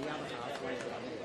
other half where I need.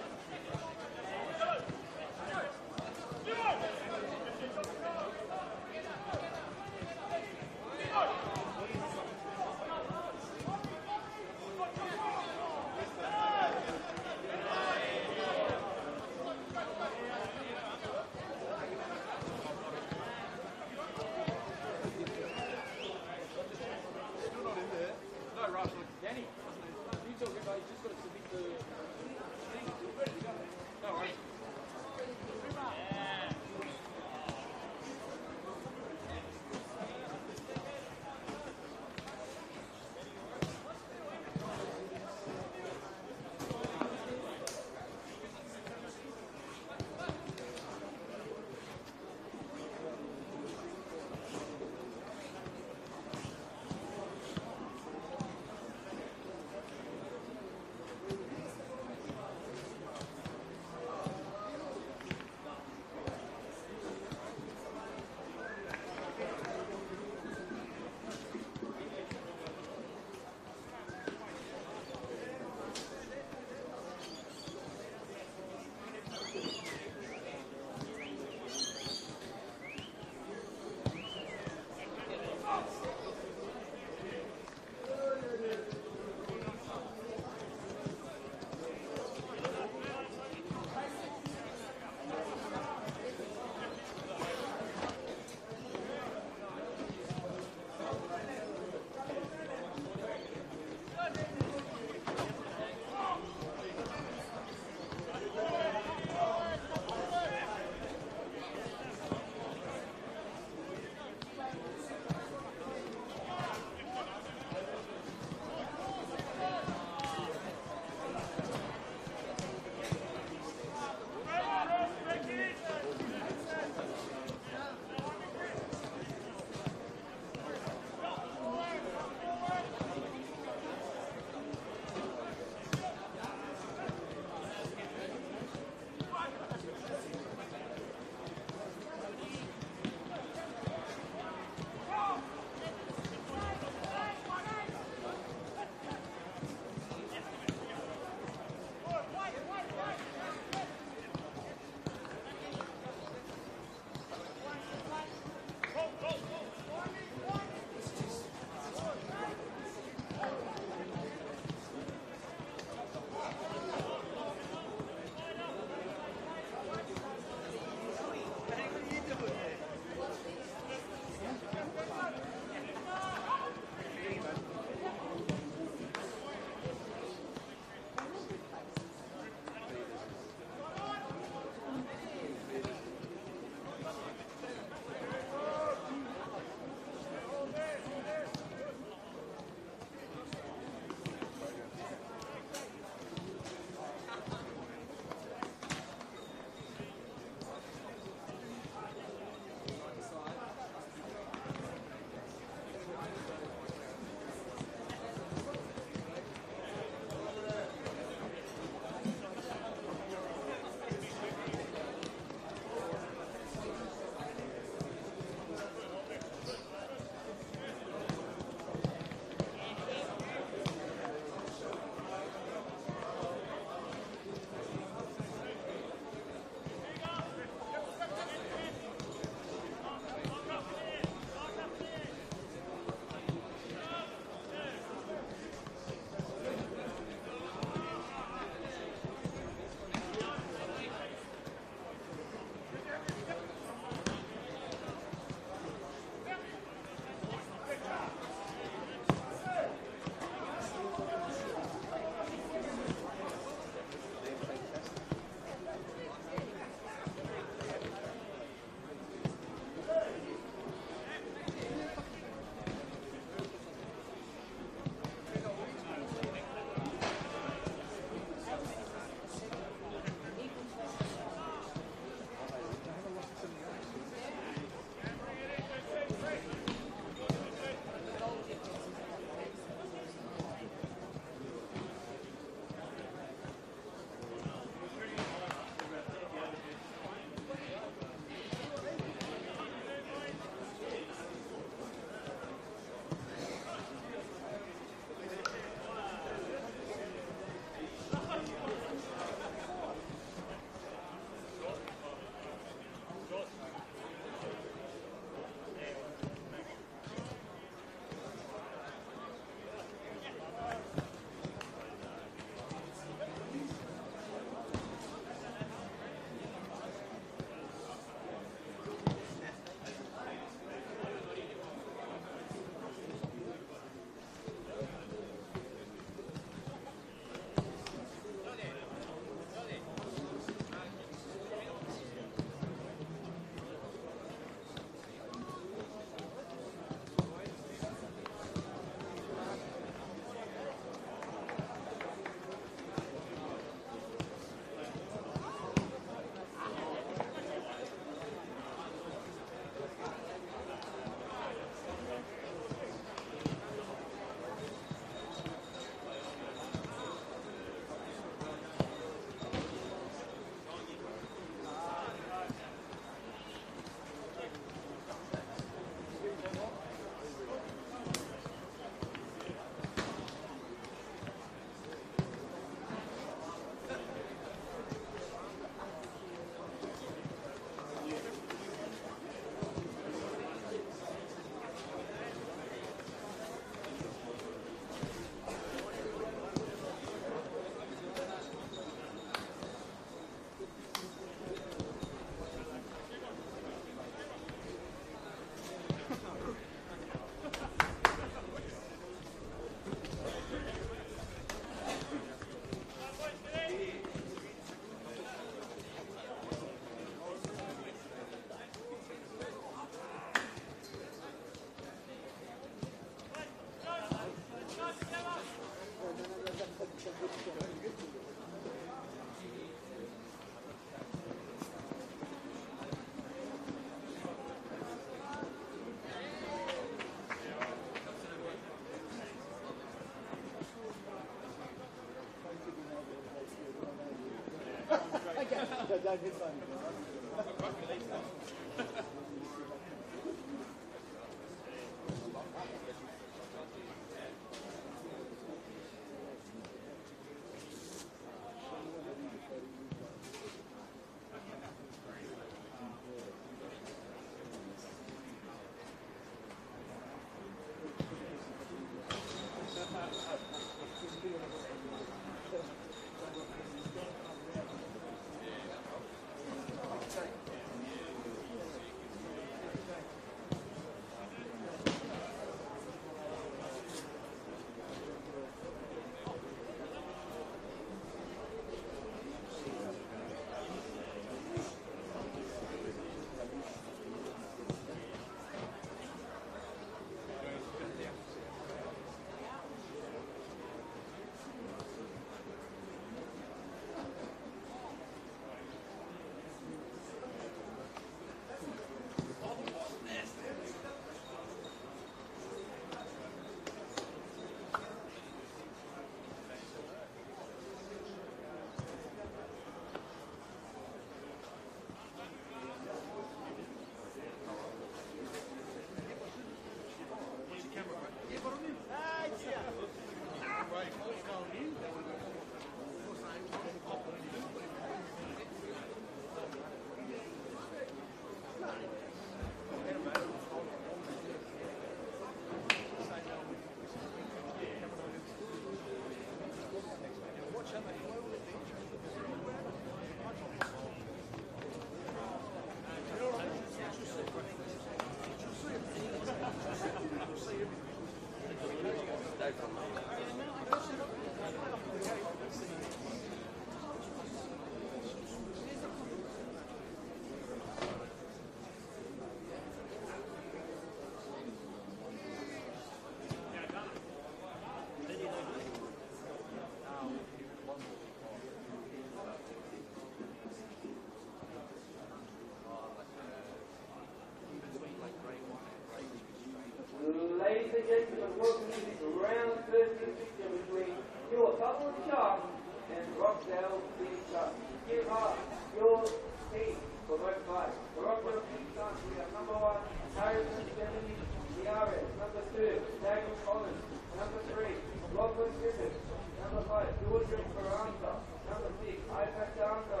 Ladies and gentlemen, welcome to this round 13 fixture between your Sutherland Sharks and Rockdale Ilinden. Here are your teams for both sides. The Rockdale Ilinden, we have number 1, Harrison Stephanie Diarez, number 2, Daniel Collins, number 3, Lachlan Griffith, number 5, Georgia Carranza, number 6, Isaac Darko,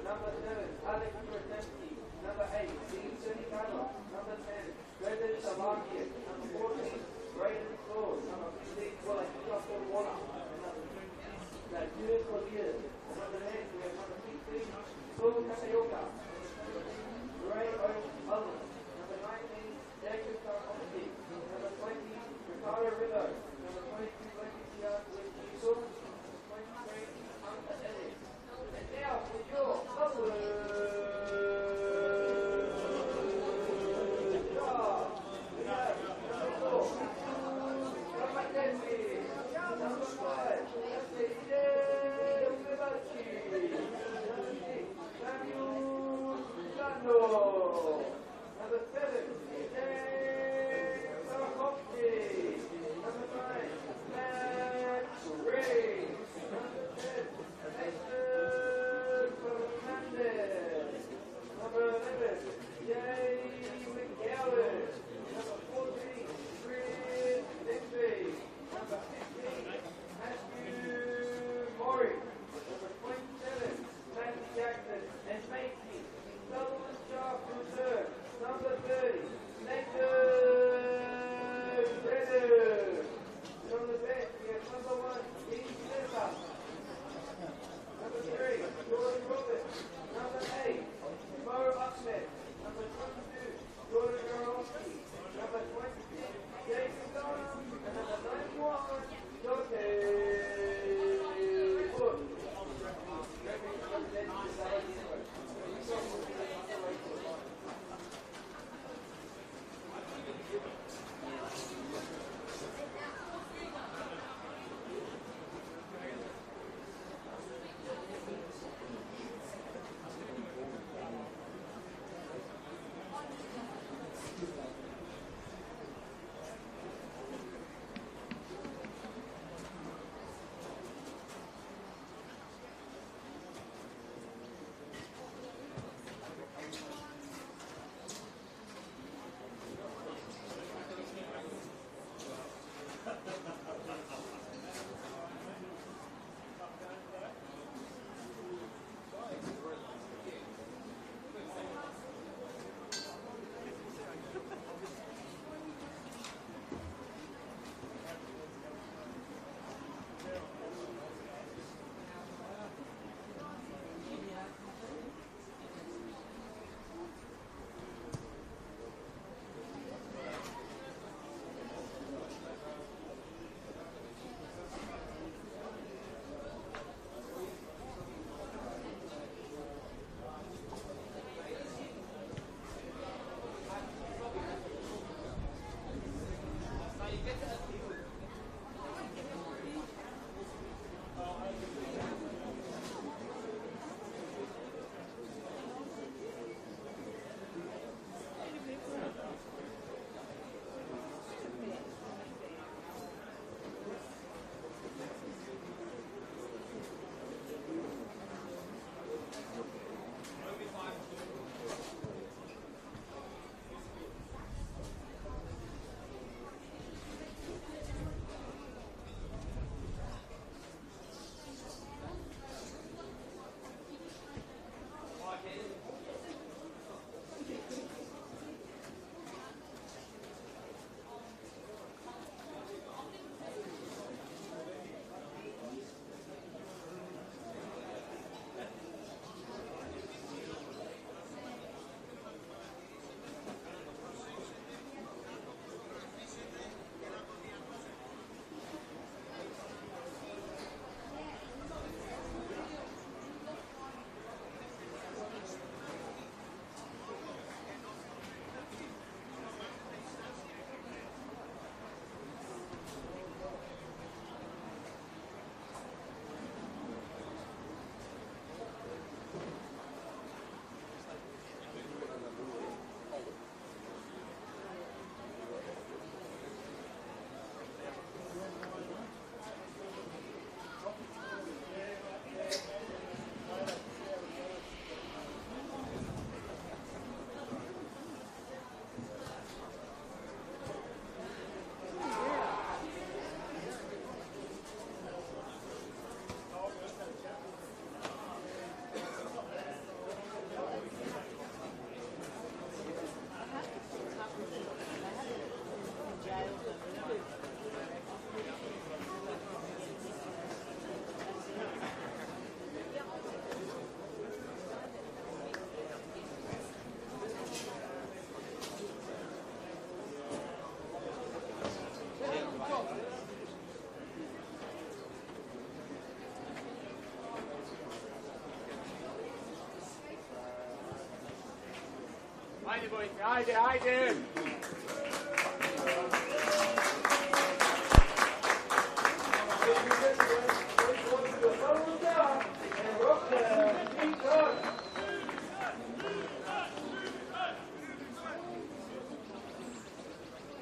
number 7, Alex Krasensky, number 8, Dean Senicano, number 10, Brendan Savantia, number 14, Brayden Claus, number 15, well, Justin Waller, and number 20, Julius Collier, number 9, we have number 16, Paul Katayoka, Ray O'Sullivan, number 19, Jacob Tarkovsky, number 20, Ricardo Rizzo, number 22, Leticia Weston, number 23, Hunter Ellis. And now for your Sutherland.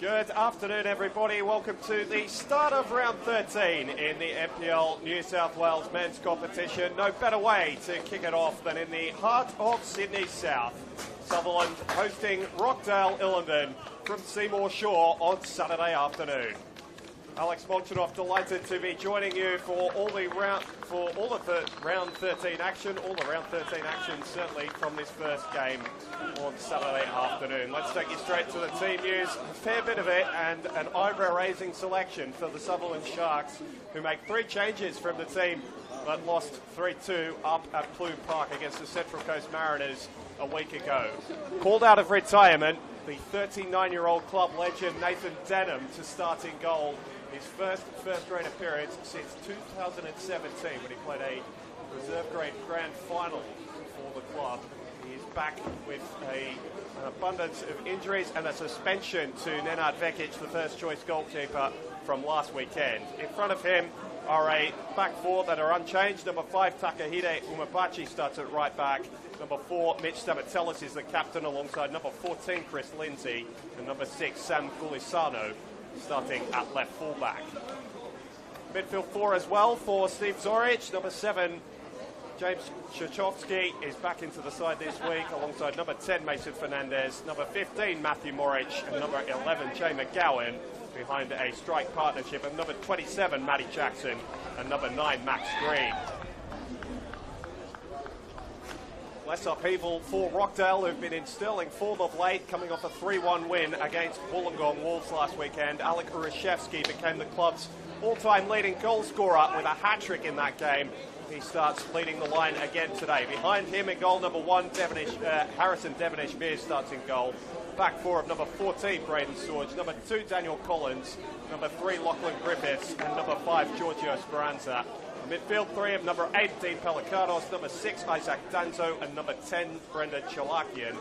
Good afternoon, everybody. Welcome to the start of round 13 in the NPL New South Wales men's competition. No better way to kick it off than in the heart of Sydney South. Sutherland hosting Rockdale Ilinden from Seymour Shore on Saturday afternoon. Alex Montanoff delighted to be joining you for all the round 13 action, certainly from this first game on Saturday afternoon. Let's take you straight to the team news. A fair bit of it, and an eyebrow-raising selection for the Sutherland Sharks, who make 3 changes from the team but lost 3-2 up at Plume Park against the Central Coast Mariners a week ago. Called out of retirement, the 39-year-old club legend Nathan Denham to start in goal. His first-grade appearance since 2017 when he played a reserve-grade grand final for the club. He is back with an abundance of injuries and a suspension to Nenad Vekic, the first-choice goalkeeper from last weekend. In front of him are a back 4 that are unchanged. Number 5, Takahide Umabachi, starts at right back. Number 4, Mitch Stabatellis is the captain alongside number 14, Chris Lindsay, and number 6, Sam Gulisano, starting at left fullback. Midfield 4 as well for Steve Zoric. Number 7, James Chachowski, is back into the side this week alongside number 10, Mason Fernandez, number 15, Matthew Morich, and number 11, Jay McGowan, behind a strike partnership of number 27, Matty Jackson, and number 9, Max Green. Less upheaval for Rockdale, who've been in sterling form of late, coming off a 3-1 win against Wollongong Wolves last weekend. Alec Urashevsky became the club's all-time leading goal scorer with a hat-trick in that game. He starts leading the line again today. Behind him in goal, number 1, Harrison Devonish-Mears starts in goal. Back 4 of number 14, Braden Sorge, number 2, Daniel Collins, number 3, Lachlan Griffiths, and number 5, Giorgio Speranza. Midfield 3 of number 8, Dean Pelikanos, number 6, Isaac Danzo, and number 10, Brendan Chalakian.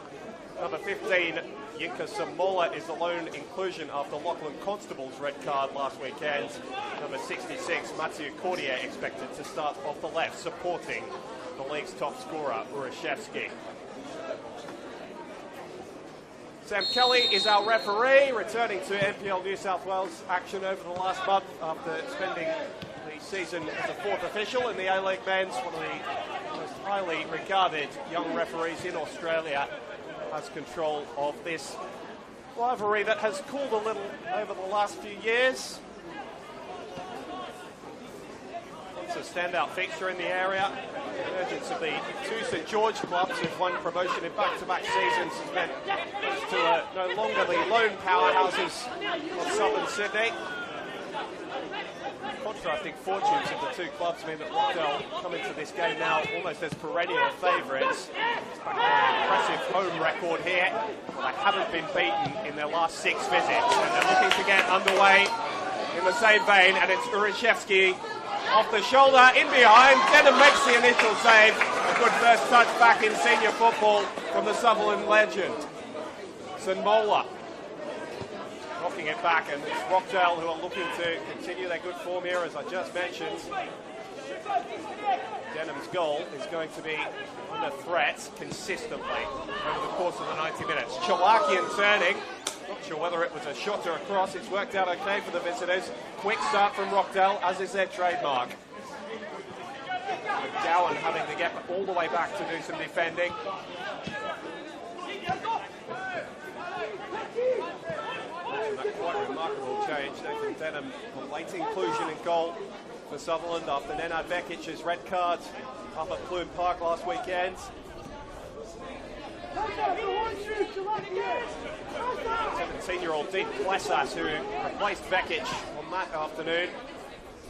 Number 15, Yinka Samola, is the lone inclusion after Lachlan Constable's red card last weekend. Number 66, Mathieu Cordier, expected to start off the left, supporting the league's top scorer, Urashevsky. Sam Kelly is our referee, returning to NPL New South Wales action over the last month after spending the season as a 4th official in the A-League men's. One of the most highly regarded young referees in Australia has control of this rivalry that has cooled a little over the last few years. It's a standout fixture in the area. The emergence of the 2 St George clubs who've won promotion in back-to-back seasons has meant to no longer the lone powerhouses of southern Sydney. Contrasting fortunes of the 2 clubs mean that Rockdale come into this game now almost as perennial favourites. It's back on an impressive home record here, but they haven't been beaten in their last 6 visits. And they're looking to get underway in the same vein, and it's Urashevsky off the shoulder, in behind. Denham makes the initial save. A good first touch back in senior football from the Sutherland legend. Samola knocking it back, and it's Rockdale who are looking to continue their good form here, as I just mentioned. Denham's goal is going to be under threat consistently over the course of the 90 minutes. Chalakian turning. Not sure whether it was a shot or a cross. It's worked out okay for the visitors. Quick start from Rockdale, as is their trademark. McGowan having to get all the way back to do some defending. That quite remarkable change. Nathan Denham, a late inclusion in goal for Sutherland after Nenad Vekic's red card up at Plume Park last weekend. 17-year-old Dean Plessas, who replaced Vekic on that afternoon,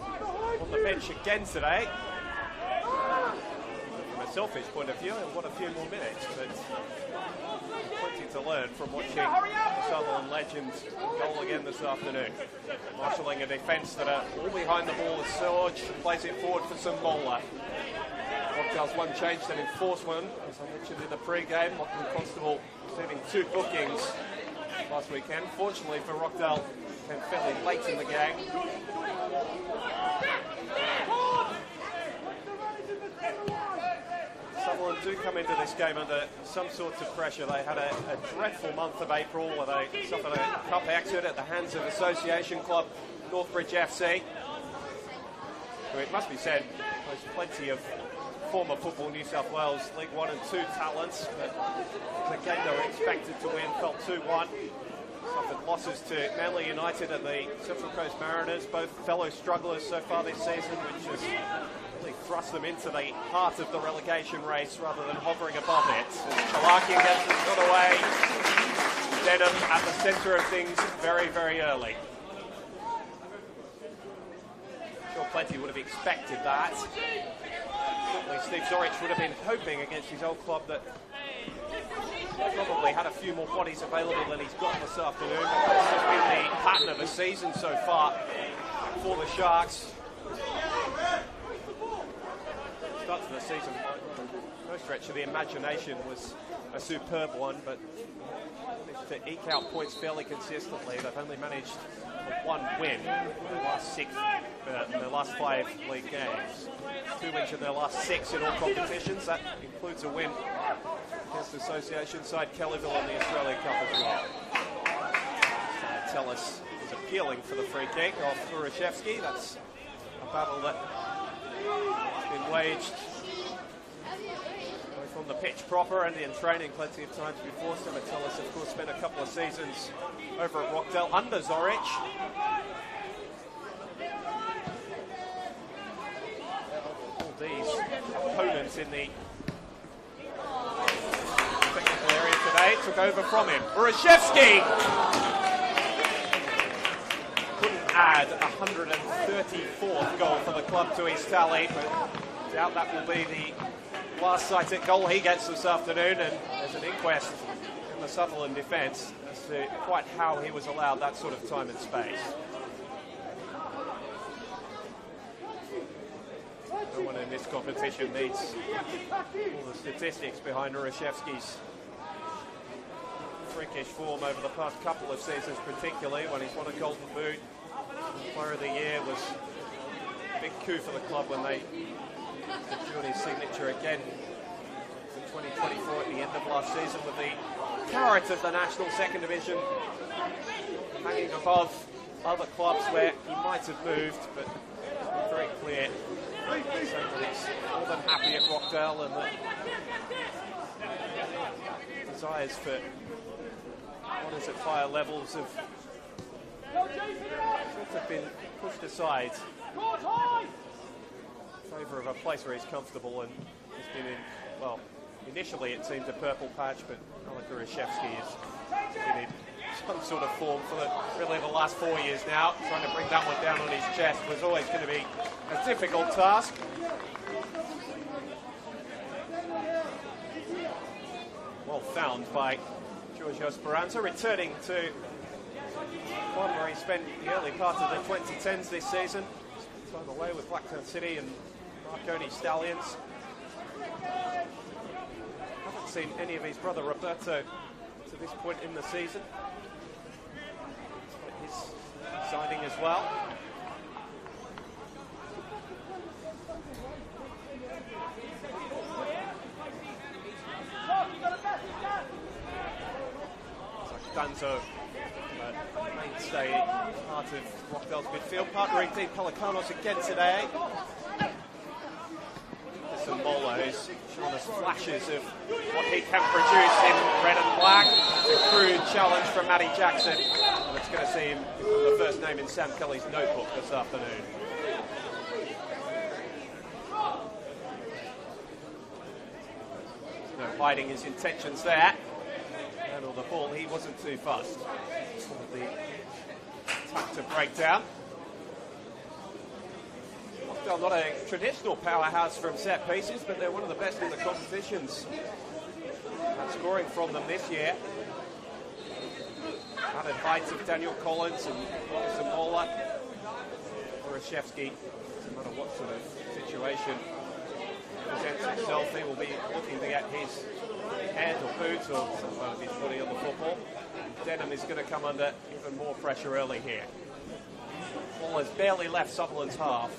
on the bench again today. From a selfish point of view, I want a few more minutes, but plenty to learn from watching the Sutherland legends goal again this afternoon. Marshalling a defence that are all behind the ball as Sorge plays it forward for Samola. Rockdale's one changed and enforced one, as I mentioned in the pre-game. Lachlan Constable receiving 2 bookings last weekend. Fortunately for Rockdale, came fairly late in the game. Sutherland do come into this game under some sorts of pressure. They had a dreadful month of April where they suffered a cup exit at the hands of Association Club Northbridge FC. So it must be said, there's plenty of former Football New South Wales League 1 and 2 talents, but the game they were expected to win fell 2-1. Suffered losses to Manly United and the Central Coast Mariners, both fellow strugglers so far this season, which has really thrust them into the heart of the relegation race rather than hovering above it. Chalaki gets the shot away. Denham at the centre of things very, very early. Sure, plenty would have expected that. Certainly Steve Zorich would have been hoping against his old club that probably had a few more bodies available than he's got this afternoon. This has been the pattern of the season so far for the Sharks. The start to the season, no stretch of the imagination, was a superb one, but managed to eke out points fairly consistently. They've only managed one win in their last 5 league games. 2 wins in their last 6 in all competitions. That includes a win against Association side Kellyville in the Australia Cup as well. Tellis is appealing for the free kick off Urashevsky. That's a battle that has been waged both on the pitch proper and in training plenty of times before. Tellis, of course, spent a couple of seasons over at Rockdale under Zorich. All these opponents in the technical area today took over from him. Urashevsky couldn't add 134th goal for the club to his tally, but doubt that will be the last sighted goal he gets this afternoon, and there's an inquest in the Sutherland defence as to quite how he was allowed that sort of time and space. No one in this competition needs all the statistics behind Urashevsky's freakish form over the past couple of seasons, particularly when he's won a Golden Boot. Player of the Year was a big coup for the club when they secured his signature again in 2024 at the end of last season, with the carrot of the National Second Division hanging above other clubs where he might have moved, but it's been very clear saying that he's more than happy at Rockdale, and that desires for honours at higher levels have sort of been pushed aside in favour of a place where he's comfortable, and he's been in, well, initially it seemed a purple patch, but Alec Urashevsky has been in some sort of form for really the last 4 years now. Trying to bring that one down on his chest was always going to be a difficult task. Well found by Giorgio Speranza, returning to one where he spent the early part of the 2010s this season. Time away with Blacktown City and Marconi Stallions. Haven't seen any of his brother Roberto to this point in the season. His signing as well. Danzo, mainstay part of Rockdale's midfield, partnering Dean Pelikanos again today. Some Mola who's shown us flashes of what he can produce in red and black. A crude challenge from Matty Jackson, and it's going to see him become the first name in Sam Kelly's notebook this afternoon. No hiding his intentions there. And on the ball, he wasn't too fussed. The attack to break down. Rockdale not a traditional powerhouse from set pieces, but they're one of the best in the competitions at scoring from them this year. Added heights of Daniel Collins and Robinson Mola. Urashevsky, no matter what sort of situation presents himself, he will be looking to get his hand or boot or some part of his body on the football. Denham is going to come under even more pressure early here. Ball has barely left Sutherland's half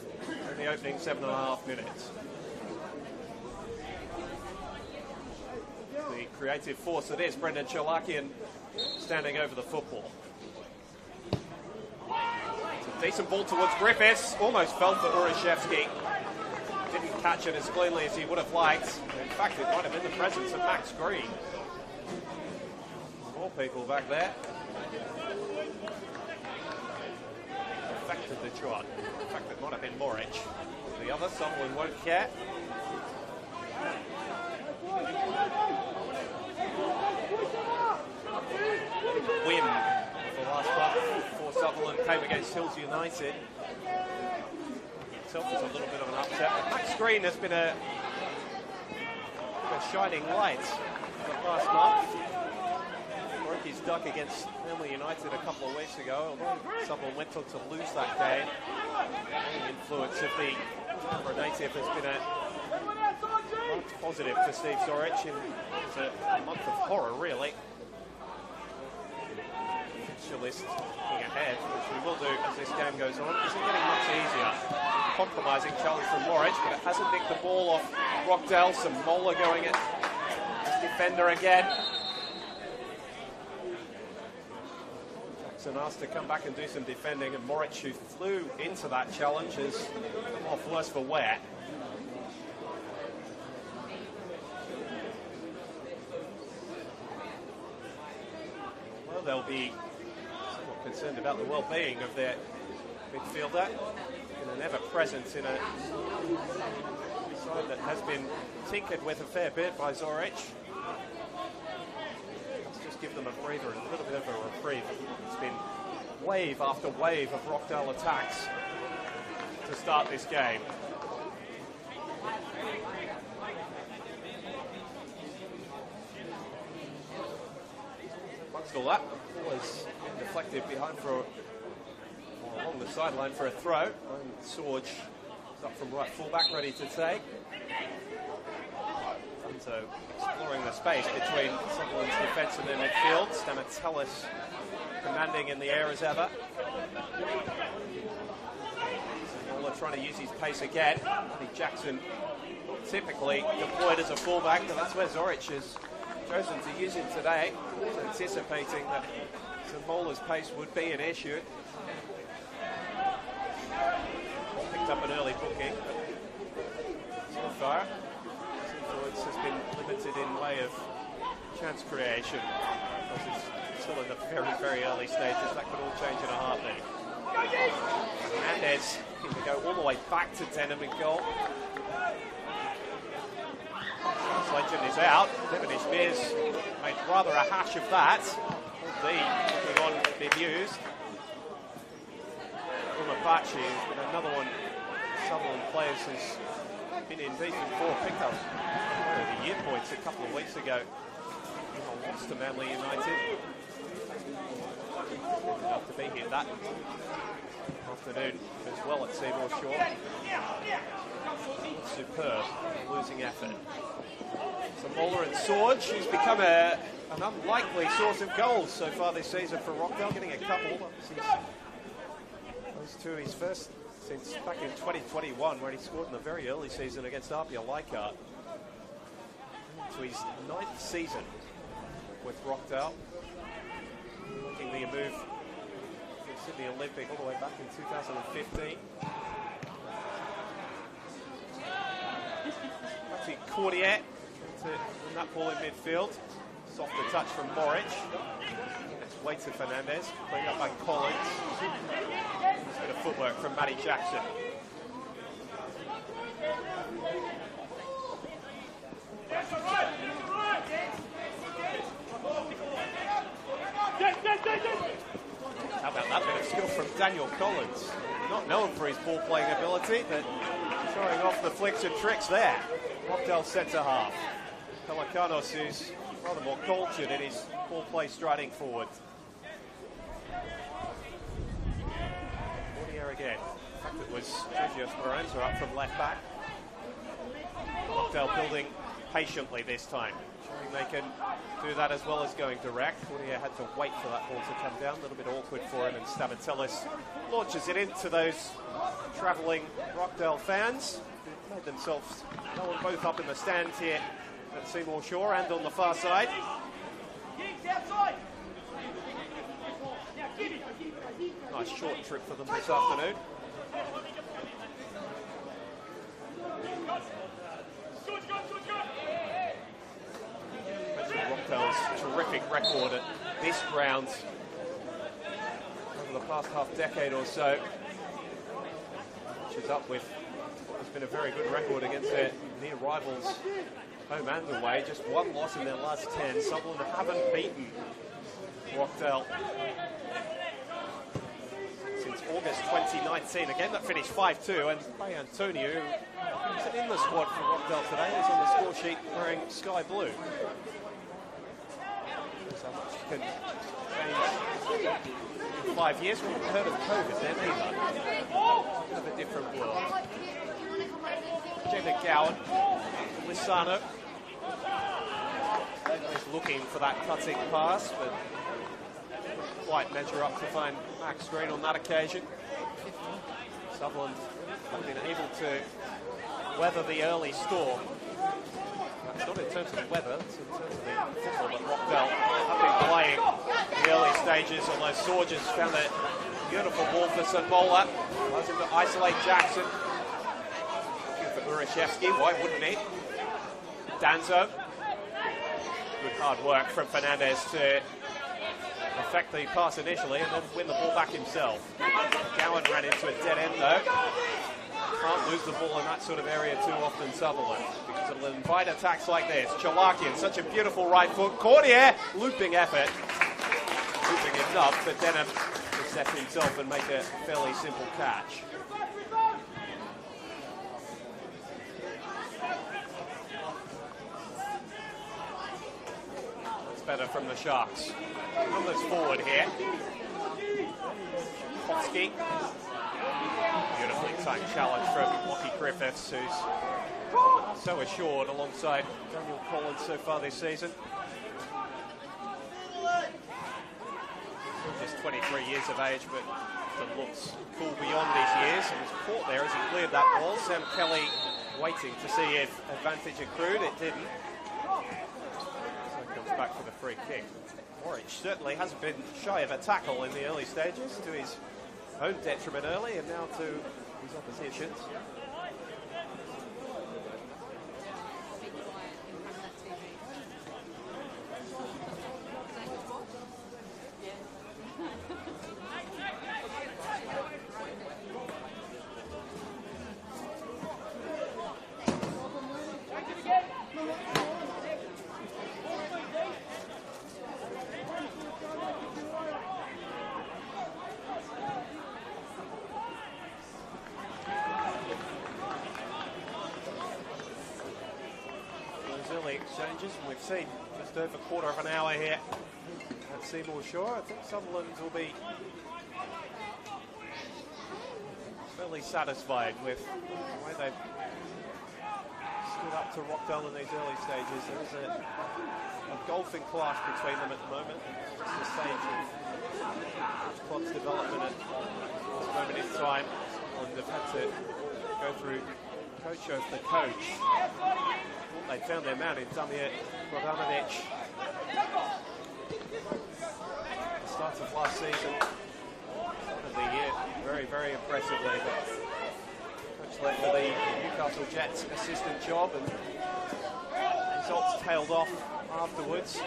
in the opening 7.5 minutes. The creative force that is Brendan Chalakian standing over the football. It's a decent ball towards Griffiths. Almost fell for Urashevsky. Didn't catch it as cleanly as he would have liked. In fact, it might have been the presence of Max Green. More people back there. Affected the trot. In fact, it might have been Morich. The other, someone won't care. Win the last part for Sutherland came against Hills United. Itself was a little bit of an upset. But Max Green has been a shining light the last month. Broke his duck against Hamley United a couple of weeks ago, although Sutherland went on to lose that game. The influence of the native has been a positive for Steve Zorich. It's a month of horror, really. Fixture list looking ahead, which we will do as this game goes on, isn't getting much easier. Compromising challenge from Morich, but it hasn't nicked the ball off Rockdale. Some Mola going at this defender again. Jackson asked to come back and do some defending, and Morich, who flew into that challenge, has come off worse for wear. Well, they'll be somewhat concerned about the well-being of their midfielder. And ever present in a side that has been tinkered with a fair bit by Zorich. Let's just give them a breather, a little bit of a reprieve. It's been wave after wave of Rockdale attacks to start this game. Amongst all that, was deflected behind for along the sideline for a throw. And Sorge is up from right fullback, ready to take. And so exploring the space between Sutherland's defence and their midfield. Stamatellis commanding in the air as ever. Waller trying to use his pace again. Matty Jackson typically deployed as a fullback, but that's where Zorich has chosen to use him today, anticipating that Zamola's pace would be an issue. Picked up an early booking, but so far, influence has been limited in way of chance creation. Because it's still in the very, very early stages. That could all change in a heartbeat. Hernandez can go all the way back to Denham in goal. Legend is out. Devon Ishmears made rather a hash of that. Looking on bemused. Umabachi has been another one Sutherland players has been in decent for pickup. The year points a couple of weeks ago. Lost to Manly United. Enough to be here that afternoon as well at Seymour Shore. Superb losing effort. So Mola and Sorge, who's become an unlikely source of goals so far this season for Rockdale, getting a couple. Those two his first since back in 2021, where he scored in the very early season against Apia Leichhardt. To his 9th season with Rockdale, making the move to Sydney Olympic all the way back in 2015. Matty Cordier to that ball in midfield. Softer touch from Morich. It's way to Fernandez, cleaned up by Collins. Just a bit of footwork from Matty Jackson. How about that bit of skill from Daniel Collins? Not known for his ball-playing ability, but showing off the flicks and tricks there. Rockdale centre half. Pelikanos, who's rather more cultured in his ball play striding forward. Cordier again. In fact, it was Sergio Speranza up from left back. Rockdale building patiently this time, showing they can do that as well as going direct. Courtier had to wait for that ball to come down, a little bit awkward for him, and Stavatellis launches it into those travelling Rockdale fans who made themselves known both up in the stands here at Seymour Shore and on the far side. Nice short trip for them this afternoon. Rockdale's terrific record at this ground over the past half decade or so, which is up with what has been a very good record against their near rivals, home and away. Just one loss in their last 10. Sutherland haven't beaten Rockdale since August 2019, a game that finished 5-2, and Bay Antonio, who's in the squad for Rockdale today, is on the score sheet wearing sky blue. So much can change in 5 years. We haven't heard of COVID then either. Bit of a different world. Jacob Gowan, Lissano. He's looking for that cutting pass, but didn't quite measure up to find Max Green on that occasion. Sutherland have been able to weather the early storm. That's not in terms of the weather, it's in terms of the football that Rockdale have been playing in the early stages, although Sorges found a beautiful ball for St. Mola. Allows him to isolate Jackson. Looking for Urashevsky, why wouldn't he? Danzo. Good hard work from Fernandez to affect the pass initially and then win the ball back himself. Gowan ran into a dead end though. Can't lose the ball in that sort of area too often, Sutherland, because it'll invite attacks like this. Chalakian, such a beautiful right foot. Courtier, looping effort. Looping enough, but Denham to set himself and make a fairly simple catch. That's better from the Sharks. Numbers forward here. Kotsky. Beautifully timed challenge from Lockie Griffiths, who's so assured alongside Daniel Collins so far this season. Just 23 years of age, but looks cool beyond his years, and was caught there as he cleared that ball. Sam Kelly waiting to see if advantage accrued. It didn't. So it comes back for the free kick. Norwich certainly hasn't been shy of a tackle in the early stages, to his own detriment early and now to his opposition's. Exchanges, and we've seen just over a quarter of an hour here at Seymour Shore. I think Sutherland will be fairly satisfied with the way they've stood up to Rockdale in these early stages. There is a golfing clash between them at the moment. Just the stage of each club's development at this moment in time, and they've had to go through coach after coach. They found their man in Damir Brodanovic. The start of last season, of the year, very, very impressively. But coach left for the Newcastle Jets assistant job, and results tailed off afterwards.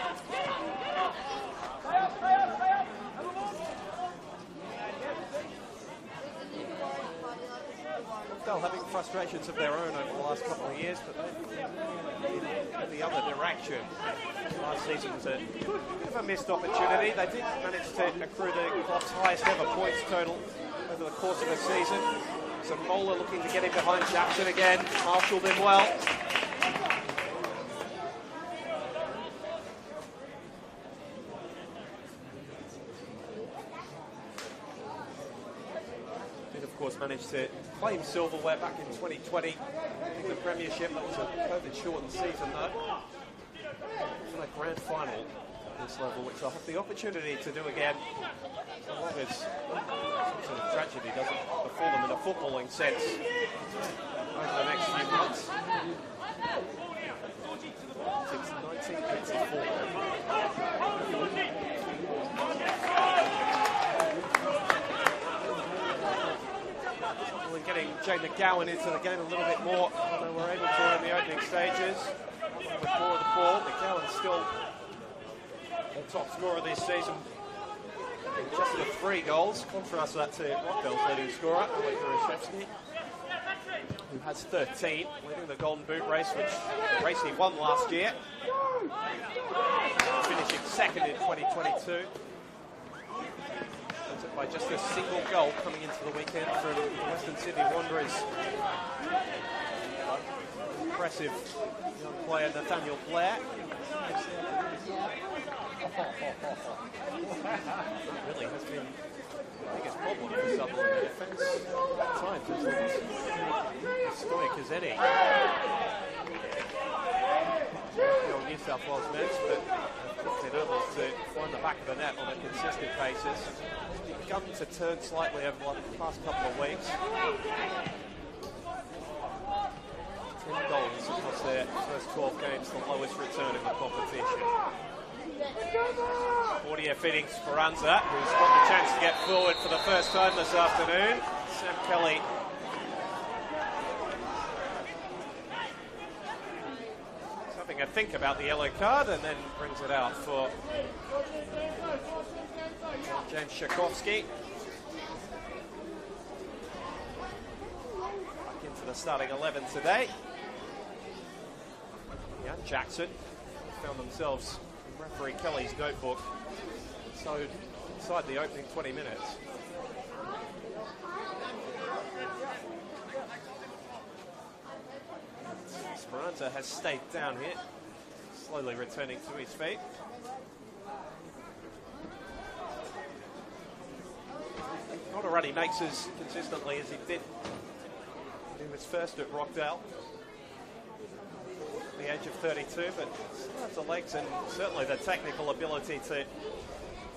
Rockdale having frustrations of their own over the last couple of years, but in the other direction. Last season was a bit of a missed opportunity. They did manage to accrue the club's highest ever points total over the course of a season. So Mola looking to get in behind Jackson again, marshalled him well. of course, managed to claim silverware back in 2020 in the Premiership. That was a COVID-shortened season, though. And a grand final at this level, which they'll have the opportunity to do again, as long as some sort of tragedy doesn't befall them in a footballing sense over the next few months. Since 1984. Getting Jay McGowan into the game a little bit more than we're able to in the opening stages. With more of the ball, McGowan's still the top scorer this season. Just with 3 goals. Contrast that to Rockdale's leading scorer, Alec Gorashevsky, who has 13, leading the Golden Boot race, which race he won last year. Finishing second in 2022. By just a single goal coming into the weekend from the Western Sydney Wanderers. Impressive young player Nathaniel Blair. Really has been the biggest problem for Sutherland in defence at times. As stoic as any. New South Wales Mets, but have been able to find the back of the net on a consistent basis. Begun to turn slightly over the past couple of weeks. 10 goals across their first 12 games, the lowest return in the competition. 40-year feeding Speranza, who's got the chance to get forward for the first time this afternoon. Sam Kelly is having a think about the yellow card and then brings it out for James Shakovsky. Back into the starting 11 today. Yeah, Jackson found themselves in referee Kelly's notebook. So inside the opening 20 minutes. Speranza has stayed down here, slowly returning to his feet. Not a run he makes as consistently as he did in his first at Rockdale. The age of 32, but still has the legs and certainly the technical ability to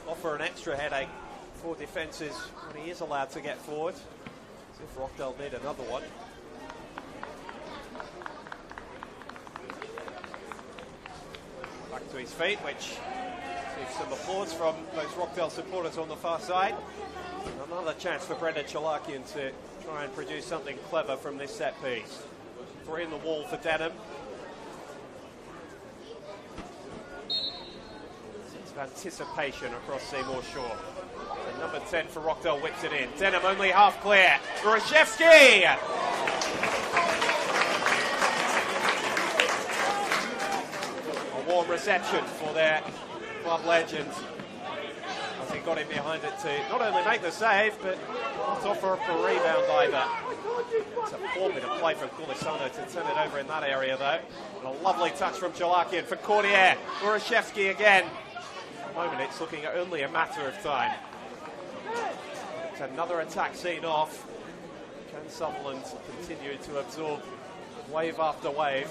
offer an extra headache for defences when he is allowed to get forward. As if Rockdale need another one. Back to his feet, which receives some applause from those Rockdale supporters on the far side. Another chance for Brendan Chalakian to try and produce something clever from this set piece. 3 in the wall for Denham. Sense of anticipation across Seymour Shore. And number 10 for Rockdale whips it in. Denham only half clear. Gorashevsky! A warm reception for their club legend. He got him behind it to not only make the save, but to offer up a rebound either. It's a 4-minute play from Colisano to turn it over in that area, though. And a lovely touch from Chalakian for Cordier. Gorashevsky again. At the moment, it's looking only a matter of time. It's another attack scene off. Can Sutherland continue to absorb wave after wave,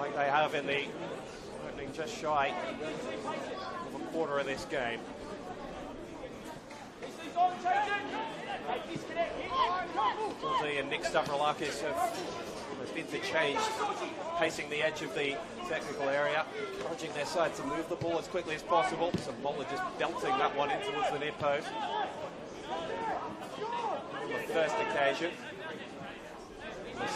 like they have in the opening just shy of a quarter of this game? Gordy and Nick Stavroulakis have almost interchanged, pacing the edge of the technical area, encouraging their side to move the ball as quickly as possible. Samola just belting that one in towards the near post. On the first occasion,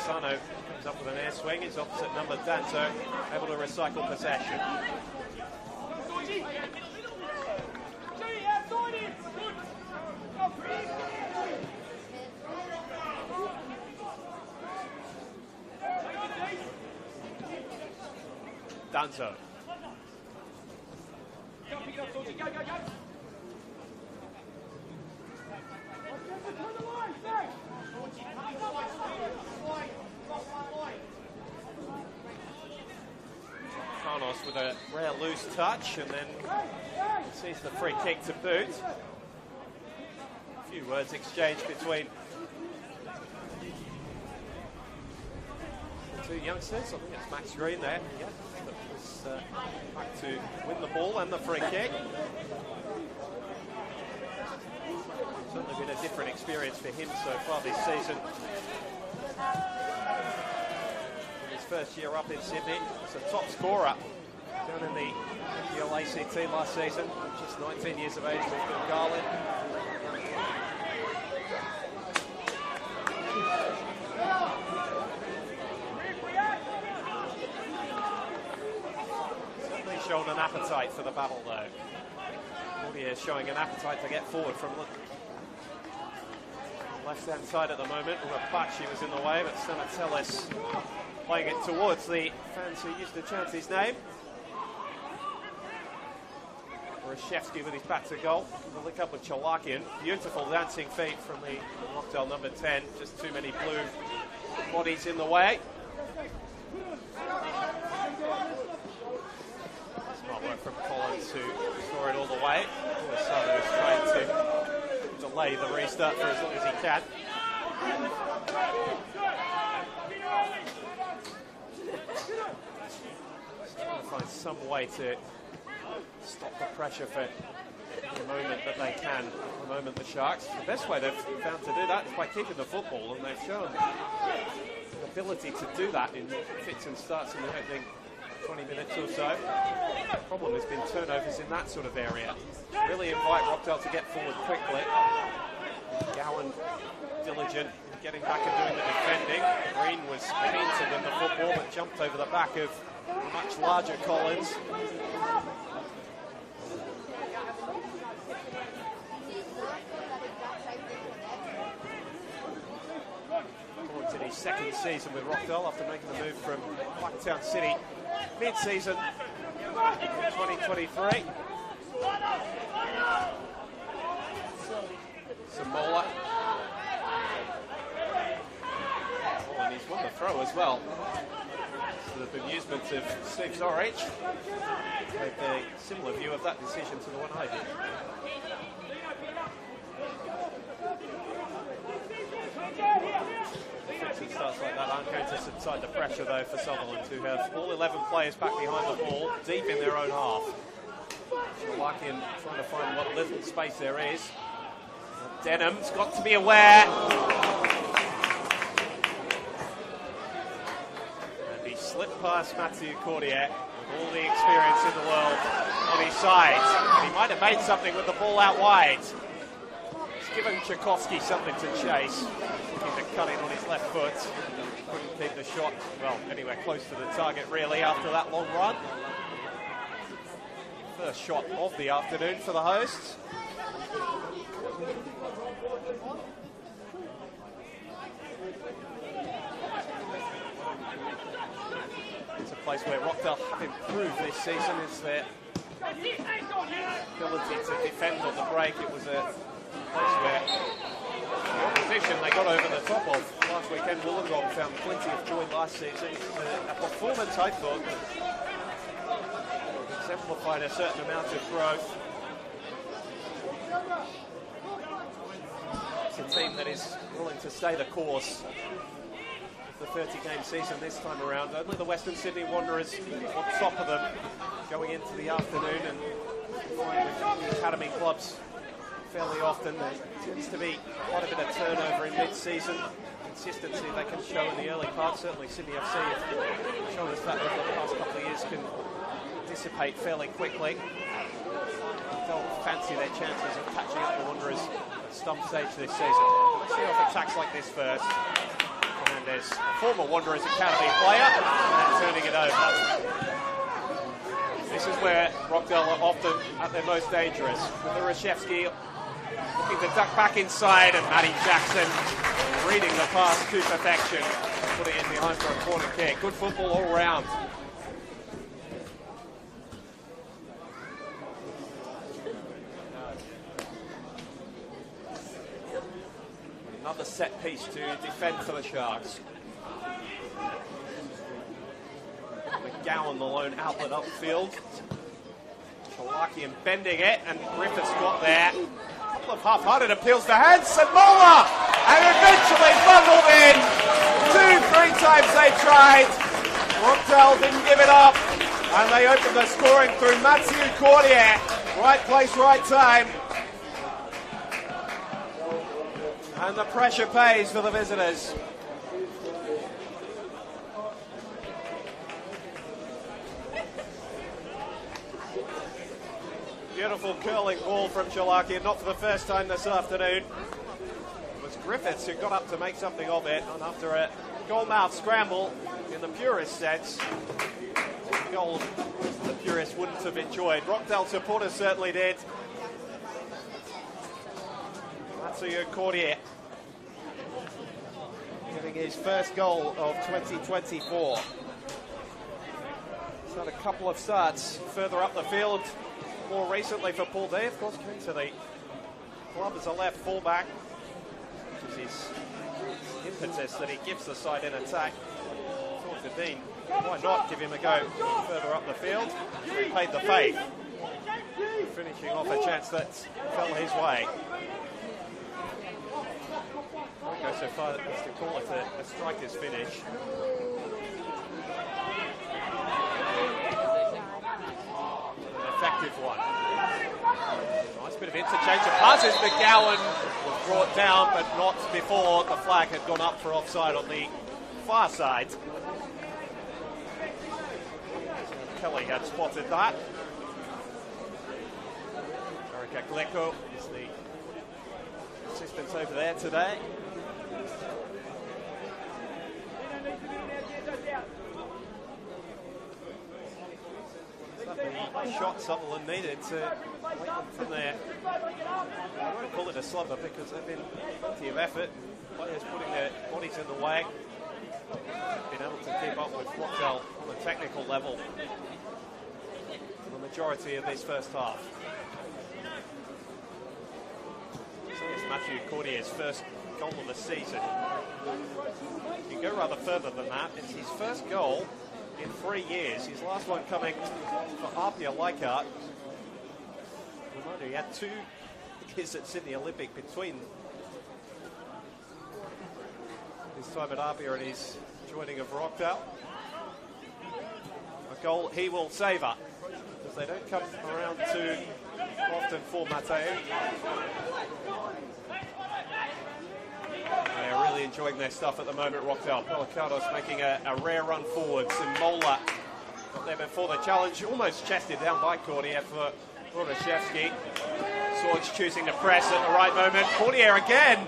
Sano comes up with an air swing. His opposite number, Danto, able to recycle possession. Danzo. Carlos with a rare loose touch and then sees the free kick to boot. few words exchanged between the two youngsters. I think it's Max Green there. Yeah, that was back to win the ball and the free kick. Certainly been a different experience for him so far this season. In his first year up in Sydney, he's a top scorer down in the NPL ACT last season, just 19 years of age with Garland. Certainly shown an appetite for the battle though. Claudia showing an appetite to get forward from the left-hand side at the moment. On a patch, she was in the way, but Stanatellis playing it towards the fans who used to chant his name. Rashevsky with his back to goal. The link up with Chalakian. Beautiful dancing feet from the Rockdale number 10. Just too many blue bodies in the way. Smart work from Collins who saw it all the way. Osado is trying to delay the restart for as long as he can. Just trying to find some way to stop the pressure for the moment that they can. At the moment, the Sharks. The best way they've found to do that is by kicking the football, and they've shown the ability to do that in fits and starts in the opening 20 minutes or so. The problem has been turnovers in that sort of area. Really invite Rockdale to get forward quickly. Gowan diligent in getting back and doing the defending. Green was keen to win the football, but jumped over the back of a much larger Collins. Collins in his second season with Rockdale after making the move from Blacktown City mid-season 2023. Samola. Oh, and he's won the throw as well. To the bemusement of Steve Zorich. Had a similar view of that decision to the one I did. Defensive starts like that aren't going to subside the pressure though for Sutherland, who have all 11 players back behind the ball, deep in their own half. Chalakian trying to find what little space there is. Denham's got to be aware. And he slipped past Matthew Cordier with all the experience in the world on his side. And he might have made something with the ball out wide. It's given Tchaikovsky something to chase. Looking to cut in on his left foot. Couldn't keep the shot, well, anywhere close to the target really after that long run. First shot of the afternoon for the hosts. It's a place where Rockdale have improved this season, is their ability to defend on the break. It was a place where the opposition they got over the top of last weekend. Wollongong found plenty of joy last season. A performance, I thought, that exemplified a certain amount of growth. It's a team that is willing to stay the course of the 30-game season this time around. Only the Western Sydney Wanderers on top of them going into the afternoon, and find with the academy clubs fairly often there tends to be quite a bit of turnover in mid-season. Consistency they can show in the early part. Certainly Sydney FC have shown us that over the past couple of years can dissipate fairly quickly. They'll fancy their chances of catching up the Wanderers at some stage this season. Let's see off attacks like this first. Fernandez, a former Wanderers Academy player, and turning it over. This is where Rockdale are often at their most dangerous. With the Rashevsky looking to duck back inside, and Matty Jackson reading the pass to perfection, putting it behind for a corner kick. Good football all round. Another set piece to defend for the Sharks. McGowan, the lone outlet upfield. Chalakian bending it, and Griffiths got there. A couple couple of half-hearted appeals to Hanson Mola, and eventually bundled in. 2-3 times they tried. Rockdale didn't give it up, and they opened the scoring through Mathieu Cordier. Right place, right time. And the pressure pays for the visitors. Beautiful curling ball from Chalaki, not for the first time this afternoon. It was Griffiths who got up to make something of it, and after a goalmouth scramble, in the purest sense, goal the purists wouldn't have enjoyed. Rockdale supporters certainly did. Mathieu Cordier getting his first goal of 2024. He's had a couple of starts further up the field. More recently for Paul Day, of course, came to the club as a left fullback, which is his impetus that he gives the side in attack. Thought to Dean, why not give him a go further up the field? He paid the faith, finishing off a chance that fell his way. I won't go so far as to call it a striker's finish. Effective one. Nice bit of interchange of passes. McGowan was brought down, but not before the flag had gone up for offside on the far side. Kelly had spotted that. Erica Glecko is the assistant over there today. The shot Sutherland needed to make them from there. I won't call it a slumber because they've been plenty of effort. Players putting their bodies in the way. Been able to keep up with Rockdale on a technical level for the majority of this first half. So it's Mathieu Cordier's first goal of the season. You can go rather further than that. It's his first goal in 3 years. His last one coming for Apia Leichhardt. Reminder, he had 2 years at Sydney Olympic between his time at Apia and his joining of Rockdale. A goal he will savour, because they don't come around too often for Mateo. They are really enjoying their stuff at the moment, Rockdale. Pelicanos making a rare run forwards, and Mola got there before the challenge, almost chested down by Cordier for Rodaszewski. Swords choosing to press at the right moment. Cordier again.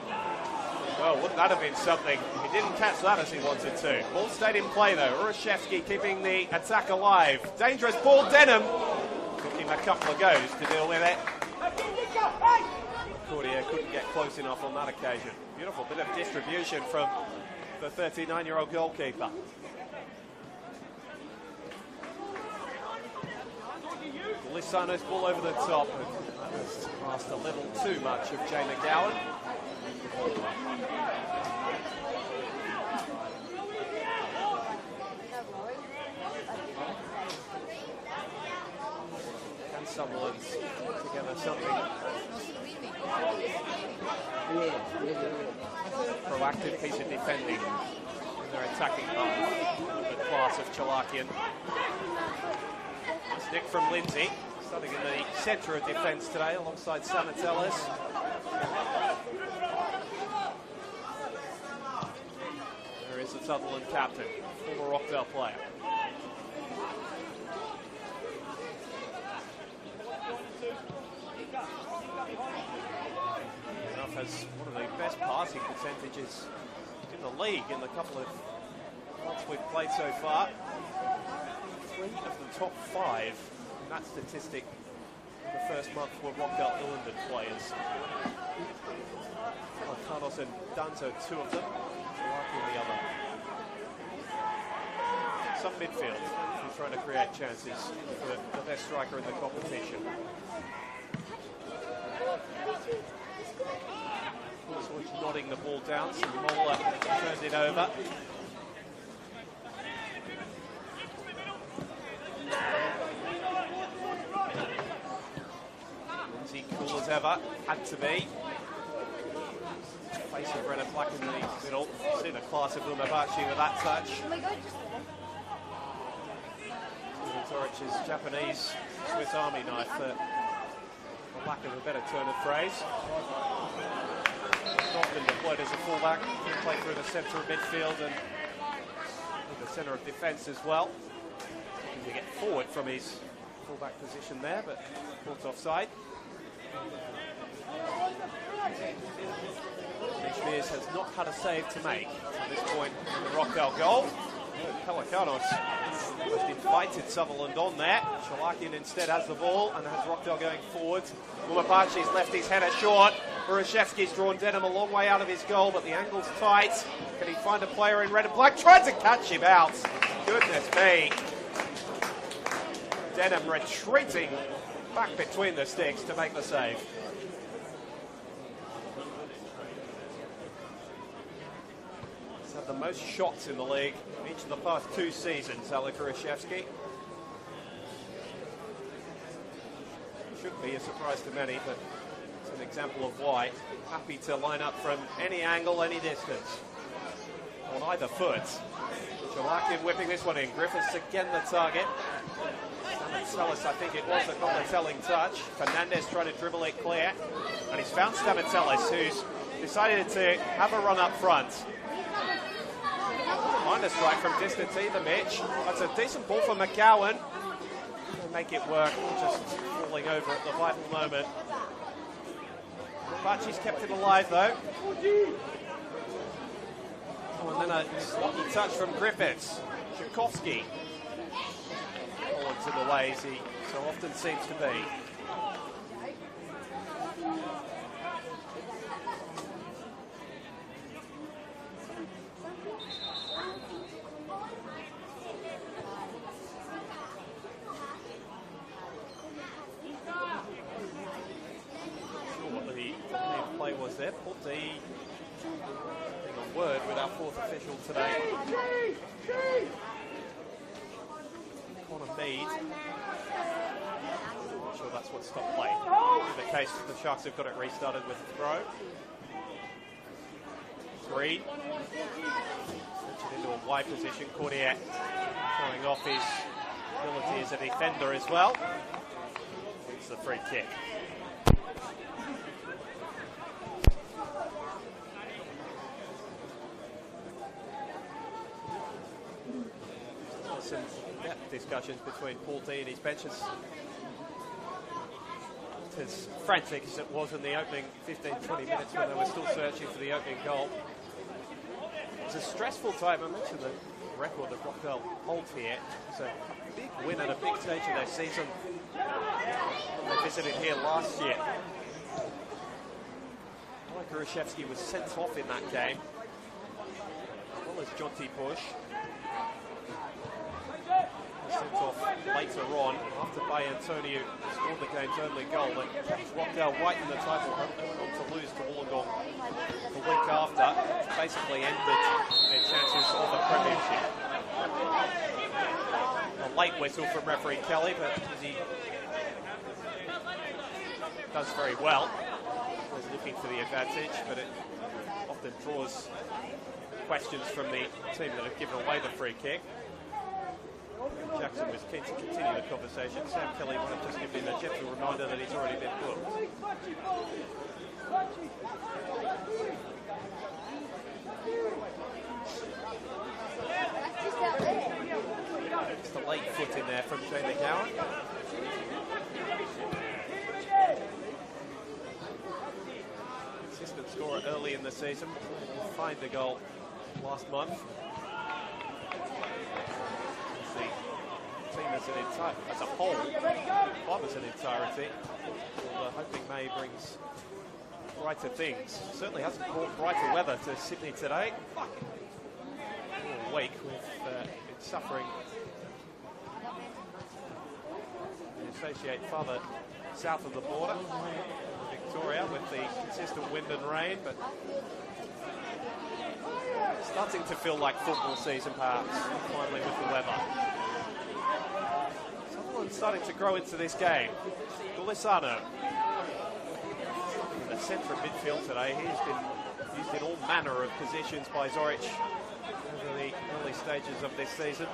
Well, wouldn't that have been something? He didn't catch that as he wanted to. Ball stayed in play though. Rodaszewski keeping the attack alive. Dangerous ball, Denham. Took him a couple of goes to deal with it. Cordier couldn't get close enough on that occasion. Beautiful bit of distribution from the 39-year-old goalkeeper. Lissano's ball over the top. That was past a little too much of Jay McGowan. And Sutherland put together something proactive piece of defending in their attacking half. The class of Chalakian. Stick from Lindsay, starting in the centre of defence today alongside Samatellis. There is the Sutherland captain, former Rockdale player. Enough has one of the best passing percentages in the league in the couple of months we've played so far. 3 of the top 5 in that statistic in the first month were Rockdale Ilinden players. Carlos and Danzo, 2 of them, Larkin the other. Some midfield who's trying to create chances for the best striker in the competition. Swords nodding the ball down, so Mola turns it over. Lindsay coolers ever. Had to be. Face of red and black in the middle. Seen a class of Umabachi with that touch. Torich's Japanese Swiss Army knife, for lack of a better turn of phrase. Often deployed as a fullback, can play through the centre of midfield and the centre of defence as well. Looking to get forward from his fullback position there, but caught offside. Mears has not had a save to make at this point in the Rockdale goal. Pelicanos just invited Sutherland on there. Shalakian instead has the ball and has Rockdale going forward. Umabachi's left his header short. Burashevsky's drawn Denham a long way out of his goal, but the angle's tight. Can he find a player in red and black? Tried to catch him out. Goodness me. Denham retreating back between the sticks to make the save. He's had the most shots in the league in each of the past 2 seasons, Alek Burashevsky. Should be a surprise to many, but it's an example of why. Happy to line up from any angle, any distance, on either foot. Shalakian whipping this one in. Griffiths again the target. Stamatelis, I think it was, that got the telling touch. Fernandez trying to dribble it clear. And he's found Stamatelis, who's decided to have a run up front. Find a strike from distance either, Mitch. That's a decent ball for McGowan. He'll make it work, just falling over at the vital moment. Bachi's kept it alive, though. Oh, and then a sloppy touch from Griffiths. Tchaikovsky. Forwards in the ways he so often seems to be. Was there? Pulte getting a word with our 4th official today. Connor Mead. Not sure that's what stopped play. In the case, the Sharks have got it restarted with a throw. 3. Into a wide position. Cordier showing off his ability as a defender as well. It's the free kick. Some depth discussions between Paul D and his benches. As frantic as it was in the opening 15-20 minutes when they were still searching for the opening goal. It was a stressful time. I mentioned the record that Rockdale holds here. It's a big win at a big stage of their season. They visited here last year. Alek Burashevsky was sent off in that game, as well as Jonty Bush. Sent off later on after Bay Antonio scored the game's only goal that kept Rockdale right in the title hunt. They went on to lose to Wollongong the week after, which basically ended their chances of a premiership. A late whistle from referee Kelly, but he does very well. Was looking for the advantage, but it often draws questions from the team that have given away the free kick. Jackson was keen to continue the conversation. Sam Kelly wanted to just give him a gentle reminder that he's already been booked. Just a late foot in there from Shane McGowan. Consistent scorer early in the season. Find the goal last month. Team as a whole, club as an entirety, hoping May brings brighter things. Certainly hasn't brought brighter weather to Sydney today. All week we've been suffering the associate farther south of the border, Victoria, with the consistent wind and rain, but starting to feel like football season perhaps, finally with the weather. Sutherland starting to grow into this game. Gulisano. centre of midfield today. He's been used in all manner of positions by Zoric over the early stages of this season.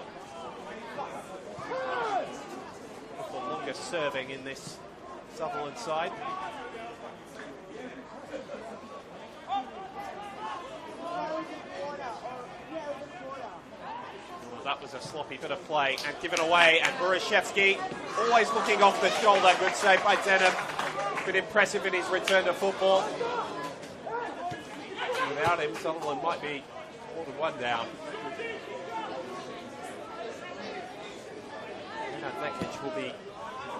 The longest serving in this Sutherland side. That was a sloppy bit of play and given away, and Urashevsky always looking off the shoulder. Good save by Denham. Been impressive in his return to football. Without him, Sutherland might be more than one down. Vekic will be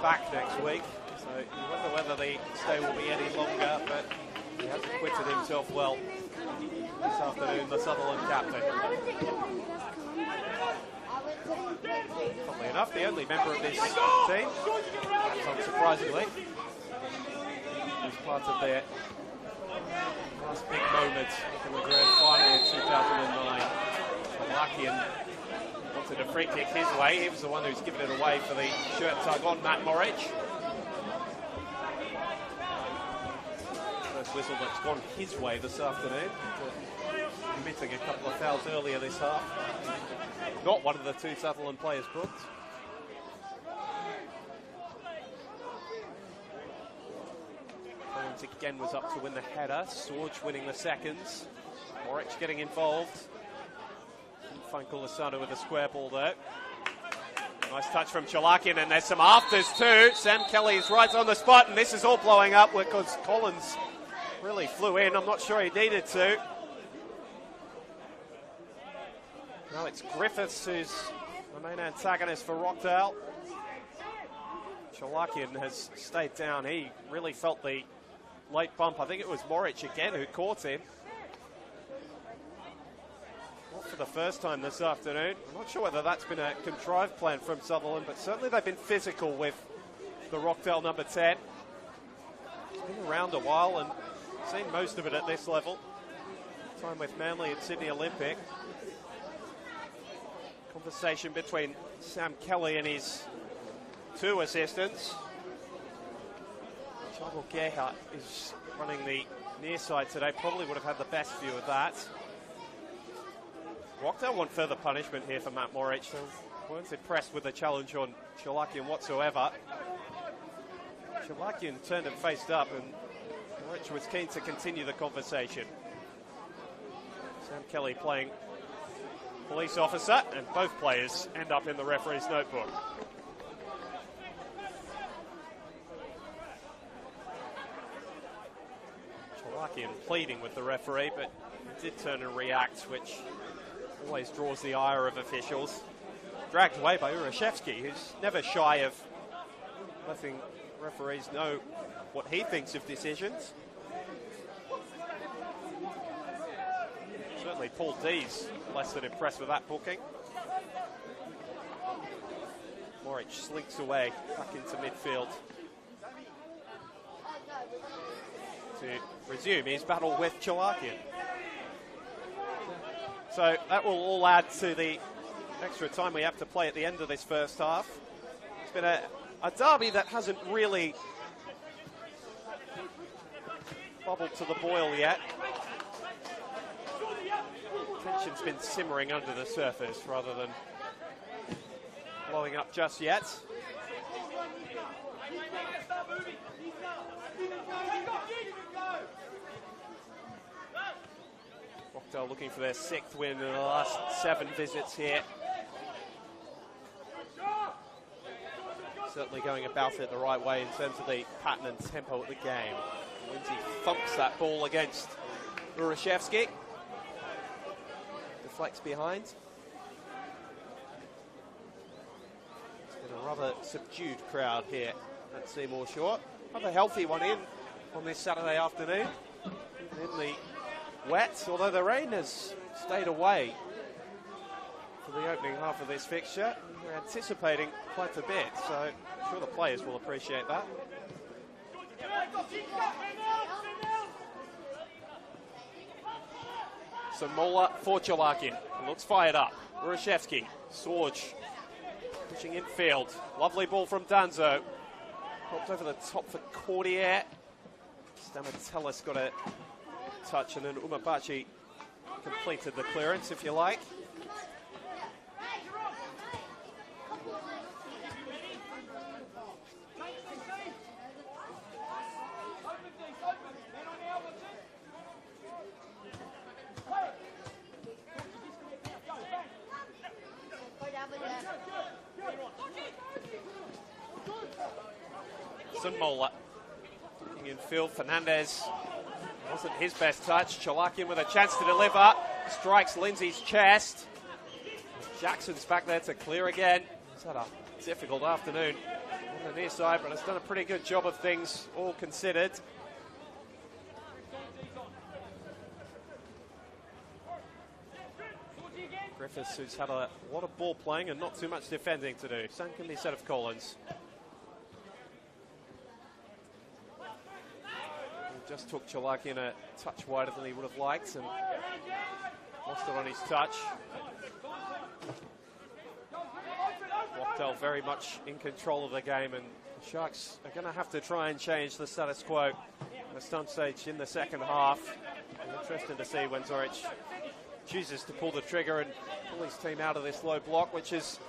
back next week, so you wonder whether the stay will be any longer, but he hasn't acquitted himself well this afternoon, the Sutherland captain. Funnily enough, the only member of this team, unsurprisingly, was part of their last big moment in the grand final in 2009. Chalakian wanted a free kick his way. He was the one who's given it away for the shirt tug on Matt Moric. First whistle that's gone his way this afternoon, committing a couple of fouls earlier this half. Not one of the two Sutherland players booked. Collins again was up to win the header. Sorge winning the seconds. Moric getting involved. Didn't find Kulasano with a square ball though. Nice touch from Chalakian, and there's some afters too. Sam Kelly is right on the spot, and this is all blowing up because Collins really flew in. I'm not sure he needed to. Now it's Griffiths who's the main antagonist for Rockdale. Chalakian has stayed down. He really felt the late bump. I think it was Moric again who caught him. Not for the first time this afternoon. I'm not sure whether that's been a contrived plan from Sutherland, but certainly they've been physical with the Rockdale number 10. He's been around a while and seen most of it at this level. Time with Manly at Sydney Olympic. Conversation between Sam Kelly and his two assistants. Chavo Geha is running the near side today. Probably would have had the best view of that. Rockdale want further punishment here for Matt Moric. They weren't impressed with the challenge on Chalakian whatsoever. Chalakian turned and faced up, and Moric was keen to continue the conversation. Sam Kelly playing police officer, and both players end up in the referee's notebook. Chalakian pleading with the referee, but he did turn and react, which always draws the ire of officials. Dragged away by Urashevsky, who's never shy of letting referees know what he thinks of decisions. Certainly Paul D's less than impressed with that booking. Moric slinks away back into midfield to resume his battle with Chalakian. So that will all add to the extra time we have to play at the end of this first half. It's been a derby that hasn't really bubbled to the boil yet. Tension's been simmering under the surface rather than blowing up just yet. Rockdale looking for their 6th win in the last 7 visits here. Certainly going about it the right way in terms of the pattern and tempo of the game. Lindsay thumps that ball against Urashevsky. Deflects behind. It's been a rather subdued crowd here at Seymour Short. Another healthy one in on this Saturday afternoon. In the wet, although the rain has stayed away for the opening half of this fixture. We're anticipating quite a bit, so I'm sure the players will appreciate that. So Mola for Chalakian. Looks fired up. Urashevsky. Sorge pushing infield. Lovely ball from Danzo. Popped over the top for Cordier. Stamatellis got a touch, and then Umabachi completed the clearance, if you like. Mola looking in field. Fernandez wasn't his best touch. Chalakian with a chance to deliver, strikes Lindsay's chest. Jackson's back there to clear again. He's had a difficult afternoon on the near side, but has done a pretty good job of things, all considered. Griffiths, who's had a lot of ball playing and not too much defending to do. Same can be said of Collins. Just took Chalakian a touch wider than he would have liked and lost it on his touch. Rockdale very much in control of the game, and the Sharks are going to have to try and change the status quo at some stage in the second half. Interesting to see when Zoric chooses to pull the trigger and pull his team out of this low block, which has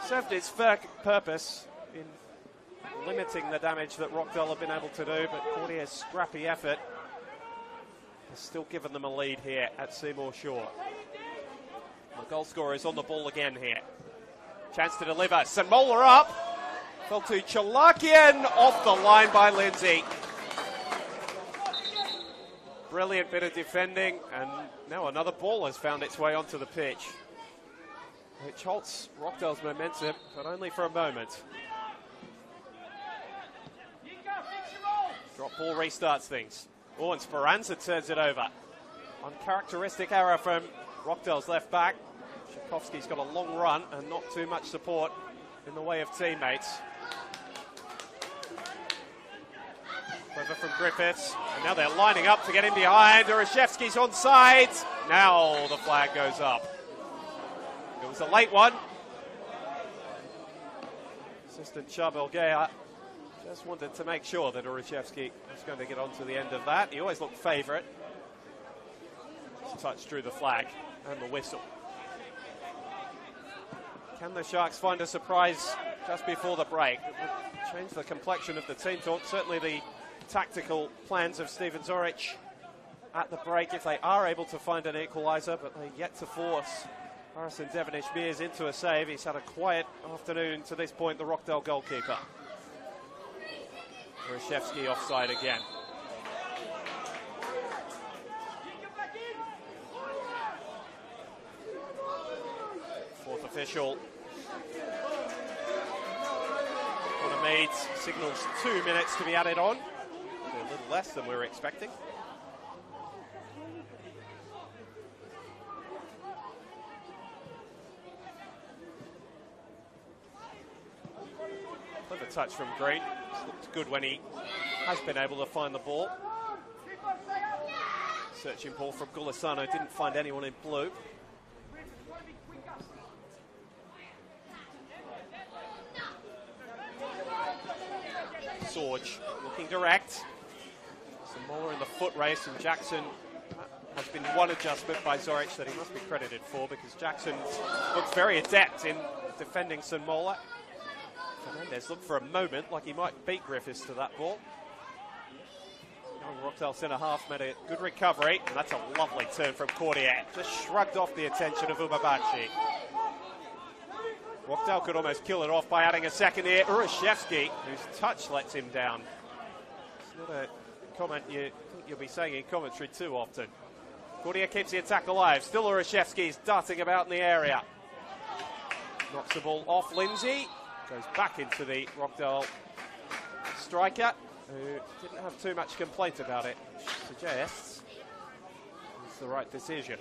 served its fair purpose in limiting the damage that Rockdale have been able to do, but Cortier's scrappy effort has still given them a lead here at Seymour Shore. The goal scorer is on the ball again here. Chance to deliver. St. Mola up. Fell to Chalakian, off the line by Lindsay. Brilliant bit of defending, and now another ball has found its way onto the pitch, which halts Rockdale's momentum, but only for a moment. Drop ball restarts things. Oh, and Speranza turns it over. Uncharacteristic error from Rockdale's left back. Tchaikovsky's got a long run and not too much support in the way of teammates. Over from Griffiths, and now they're lining up to get in behind. Urashevsky's onside. Now the flag goes up. It was a late one. Assistant Chub Elgea just wanted to make sure that Urashevsky was going to get onto the end of that. He always looked favourite. Touch drew the flag and the whistle. Can the Sharks find a surprise just before the break? It would change the complexion of the team talk. Certainly the tactical plans of Steven Zoric at the break if they are able to find an equaliser, but they're yet to force Harrison Devonish-Mears into a save. He's had a quiet afternoon to this point, the Rockdale goalkeeper. Urashevsky offside again. Fourth official. Connor Meads signals 2 minutes to be added on. A little less than we were expecting. Clever touch from Green. It's looked good when he has been able to find the ball. Searching ball from Gulisano, didn't find anyone in blue. Sorge looking direct. St. Mola in the foot race, and Jackson has been one adjustment by Zoric that he must be credited for, because Jackson looks very adept in defending St. Mola. Fernandez looked for a moment like he might beat Griffiths to that ball. Young Rockdale centre-half made a good recovery, and that's a lovely turn from Cordier. Just shrugged off the attention of Umabachi. Rockdale could almost kill it off by adding a second here. Urashevsky, whose touch lets him down. It's not a comment you think you'll be saying in commentary too often. Cordier keeps the attack alive. Still Urashevsky's darting about in the area. Knocks the ball off Lindsay. Goes back into the Rockdale striker, who didn't have too much complaint about it, which suggests it's the right decision.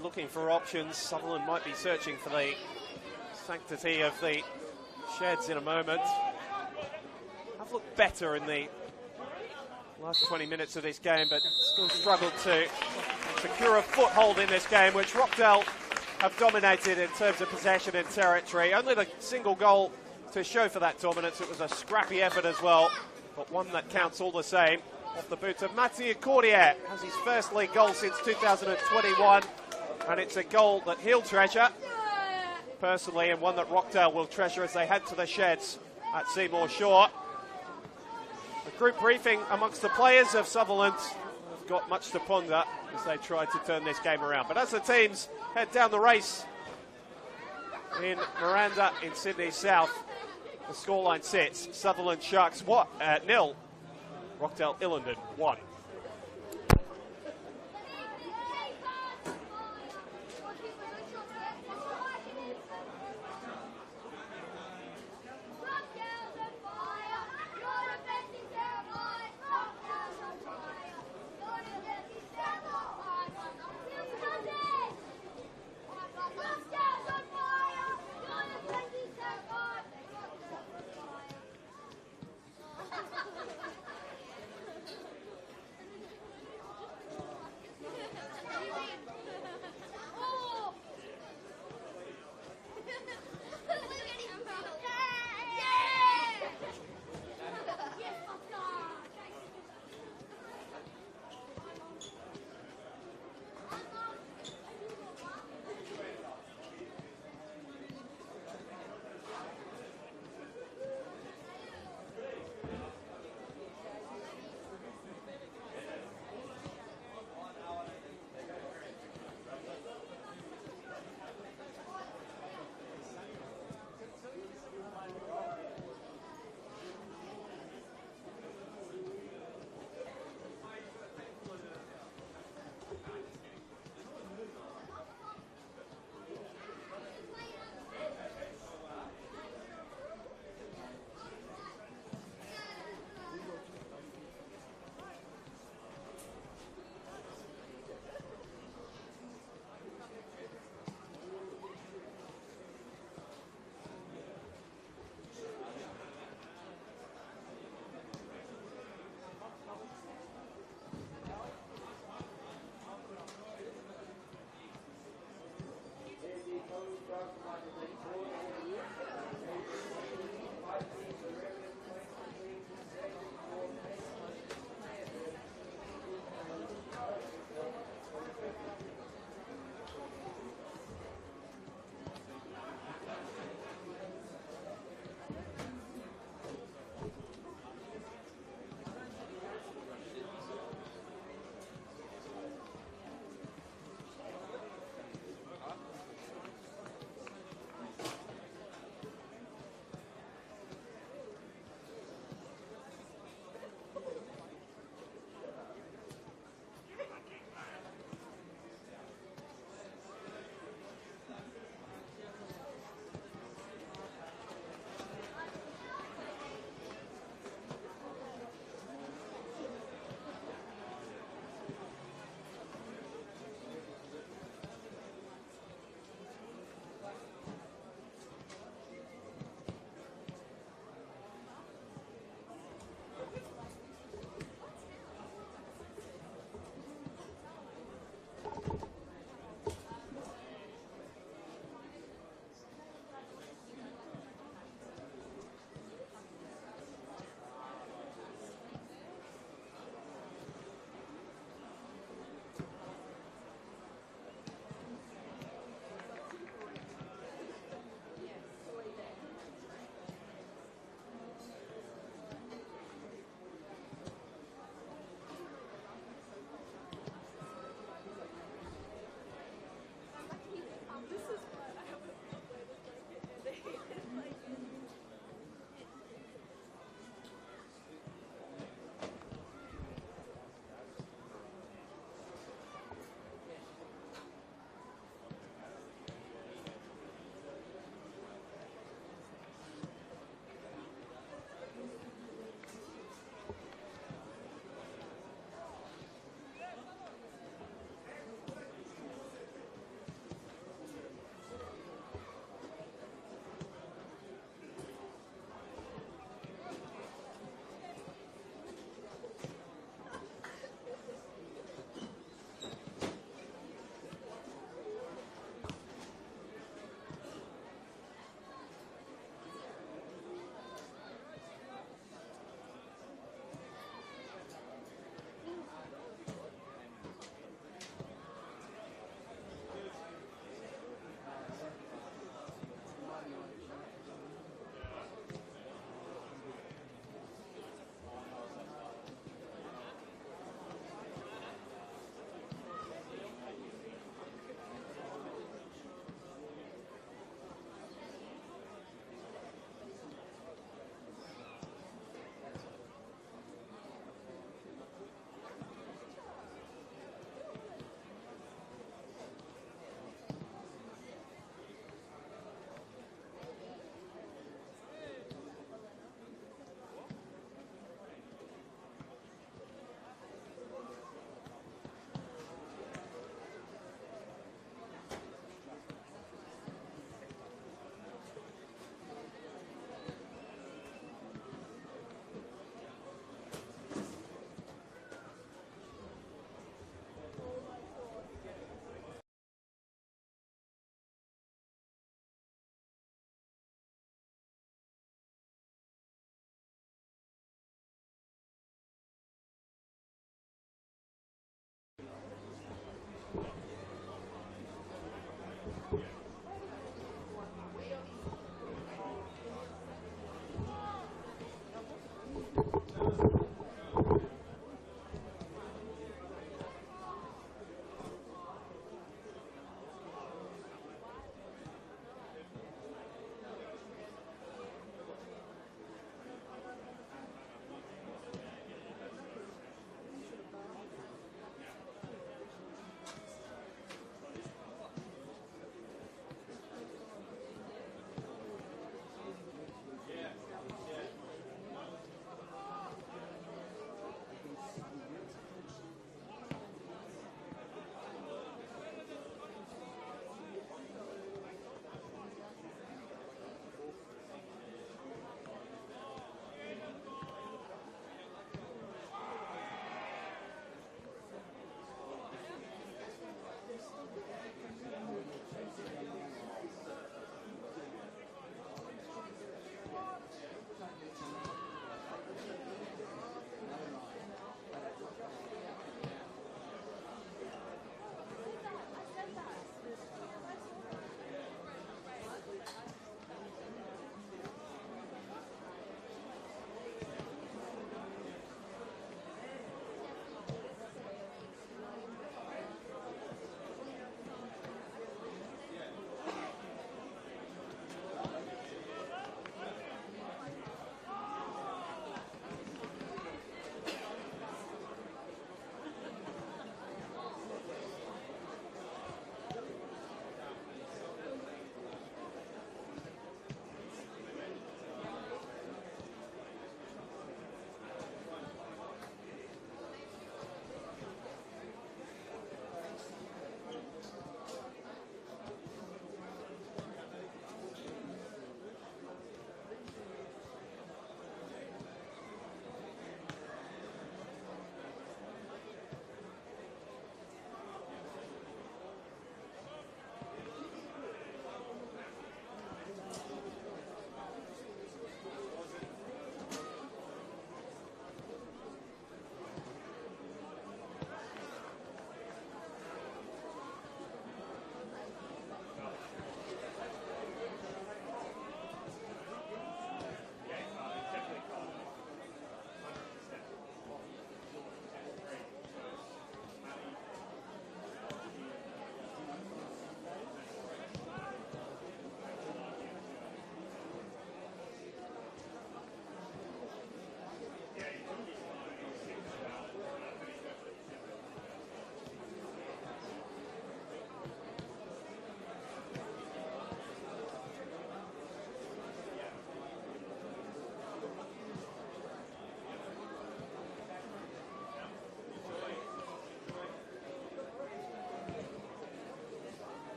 Looking for options. Sutherland might be searching for the sanctity of the sheds in a moment. Have looked better in the last 20 minutes of this game, but still struggled to secure a foothold in this game, which Rockdale have dominated in terms of possession and territory. Only the single goal to show for that dominance. It was a scrappy effort as well, but one that counts all the same. Off the boot of Mathieu Cordier, has his first league goal since 2021, and it's a goal that he'll treasure personally, and one that Rockdale will treasure as they head to the sheds at Seymour Shore. The group briefing amongst the players of Sutherland have got much to ponder as they try to turn this game around. But as the teams head down the race in Miranda in Sydney South, the scoreline sits Sutherland Sharks 0, Rockdale Ilinden 1.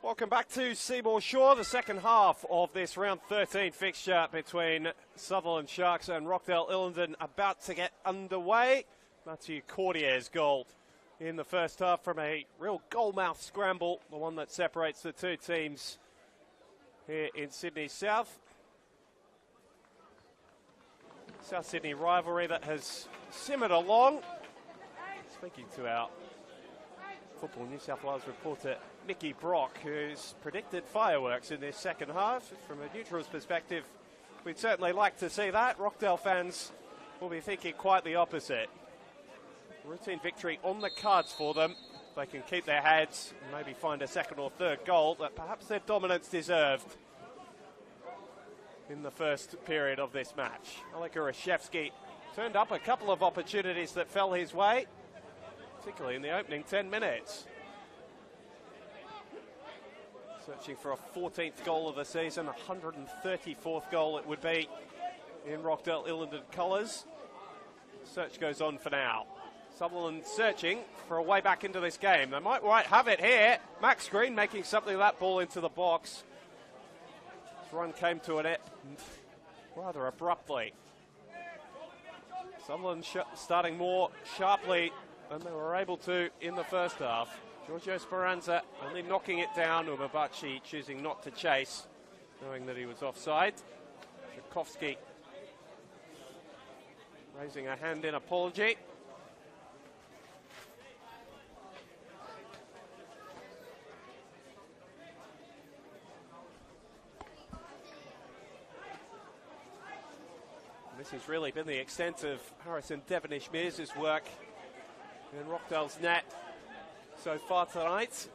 Welcome back to Seymour Shore, the second half of this round 13 fixture between Sutherland Sharks and Rockdale Ilinden about to get underway. Matthew Cordier's goal in the first half from a real goalmouth scramble, the one that separates the two teams here in Sydney South. South Sydney rivalry that has simmered along. Speaking to our Football New South Wales reporter Mickey Brock, who's predicted fireworks in this second half. From a neutral's perspective, we'd certainly like to see that. Rockdale fans will be thinking quite the opposite. Routine victory on the cards for them. They can keep their heads and maybe find a second or third goal that perhaps their dominance deserved in the first period of this match. Alek Urashevsky turned up a couple of opportunities that fell his way, particularly in the opening 10 minutes. Searching for a 14th goal of the season, 134th goal it would be in Rockdale Ilinden colours. Search goes on for now. Sutherland searching for a way back into this game. They might have it here. Max Green making something of that ball into the box. His run came to an end rather abruptly. Sutherland starting more sharply than they were able to in the first half. Giorgio Speranza only knocking it down. Umabachi choosing not to chase, knowing that he was offside. Tchaikovsky raising a hand in apology. And this has really been the extent of Harrison Devonish-Mears' work in Rockdale's net so far tonight.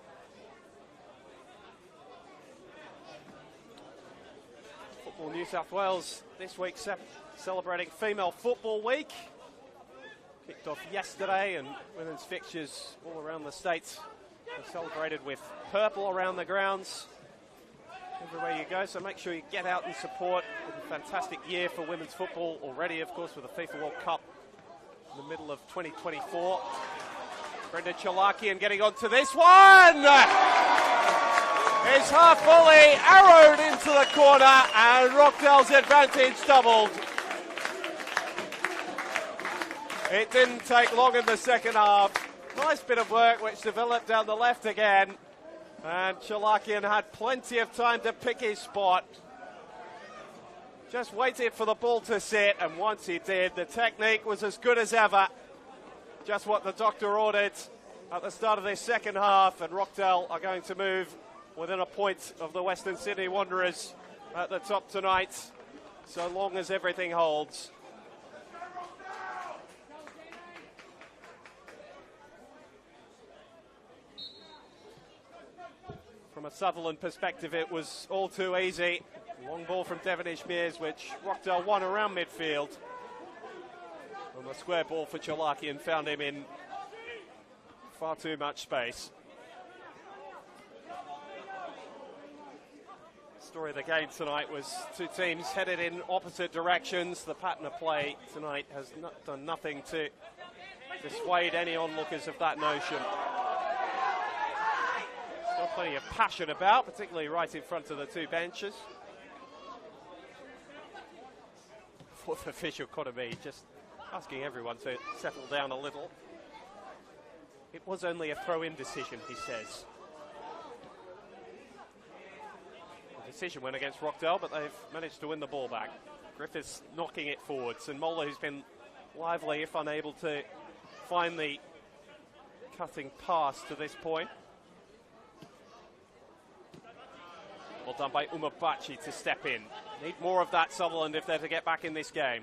Football New South Wales this week celebrating Female Football Week. Kicked off yesterday, and women's fixtures all around the state are celebrated with purple around the grounds everywhere you go, so make sure you get out and support. It's a fantastic year for women's football already, of course, with the FIFA World Cup in the middle of 2024. Brenda Chalakian getting onto this one. His half volley arrowed into the corner, and Rockdale's advantage doubled. It didn't take long in the second half. Nice bit of work which developed down the left again, and Chalakian had plenty of time to pick his spot. Just waited for the ball to sit, and once he did, the technique was as good as ever. Just what the doctor ordered at the start of this second half, and Rockdale are going to move within a point of the Western Sydney Wanderers at the top tonight, so long as everything holds. From a Sutherland perspective, it was all too easy. Long ball from Devonish-Mears, which Rockdale won around midfield. And the square ball for Chalakian found him in far too much space. Story of the game tonight was two teams headed in opposite directions. The pattern of play tonight has done nothing to dissuade any onlookers of that notion. Still plenty of passion about, particularly right in front of the two benches. Fourth official Kotomi just asking everyone to settle down a little. It was only a throw-in decision, he says. The decision went against Rockdale, but they've managed to win the ball back. Griffiths knocking it forwards, and Mola, who's been lively if unable to find the cutting pass to this point. Well done by Umabachi to step in. Need more of that, Sutherland, if they're to get back in this game.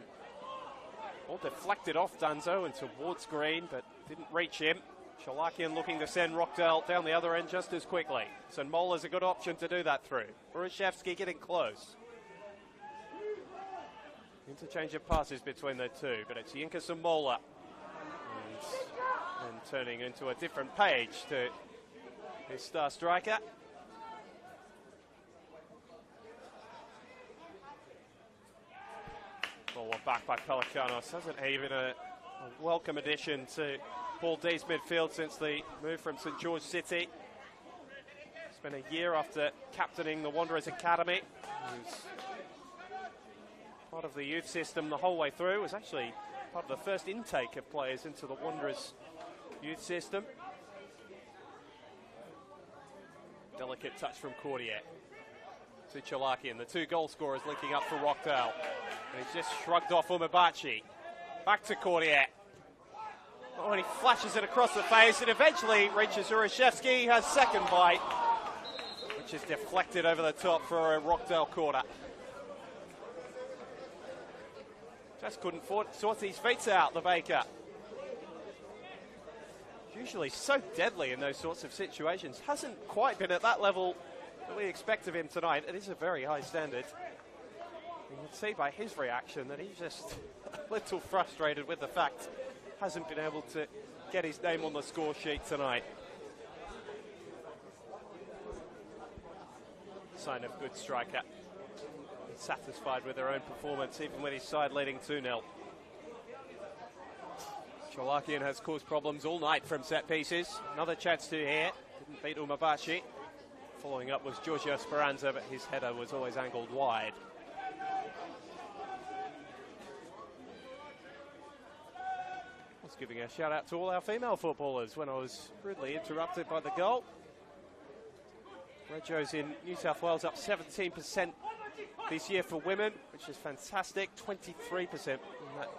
All deflected off Danzo and towards Green, but didn't reach him. Chalakian looking to send Rockdale down the other end just as quickly. So Mola's a good option to do that through. Urashevsky getting close. Interchange of passes between the two, but it's Yinkas and Mola. And turning into a different page to his star striker. Ball back by Pelikanos. Hasn't he been a welcome addition to Paul D's midfield since the move from St George City? Spent a year after captaining the Wanderers Academy. He was part of the youth system the whole way through. Was actually part of the first intake of players into the Wanderers youth system. Delicate touch from Cordier to Chalakian, the two goal scorers linking up for Rockdale. And he's just shrugged off Umabachi. Back to Cordier. Oh, and he flashes it across the face. It eventually reaches Urashevsky. He has second bite, which is deflected over the top for a Rockdale corner. Just couldn't sort his feet out, the Baker. Usually so deadly in those sorts of situations. Hasn't quite been at that level that we expect of him tonight. It is a very high standard. You can see by his reaction that he's just a little frustrated with the fact hasn't been able to get his name on the score sheet tonight. Sign of good striker. He's satisfied with their own performance, even with his side leading 2-0. Chalakian has caused problems all night from set pieces. Another chance to here. Didn't beat Umabashi. Following up was Giorgio Speranza, but his header was always angled wide. I was giving a shout out to all our female footballers when I was rudely interrupted by the goal. Reggio's in New South Wales up 17% this year for women, which is fantastic. 23% in that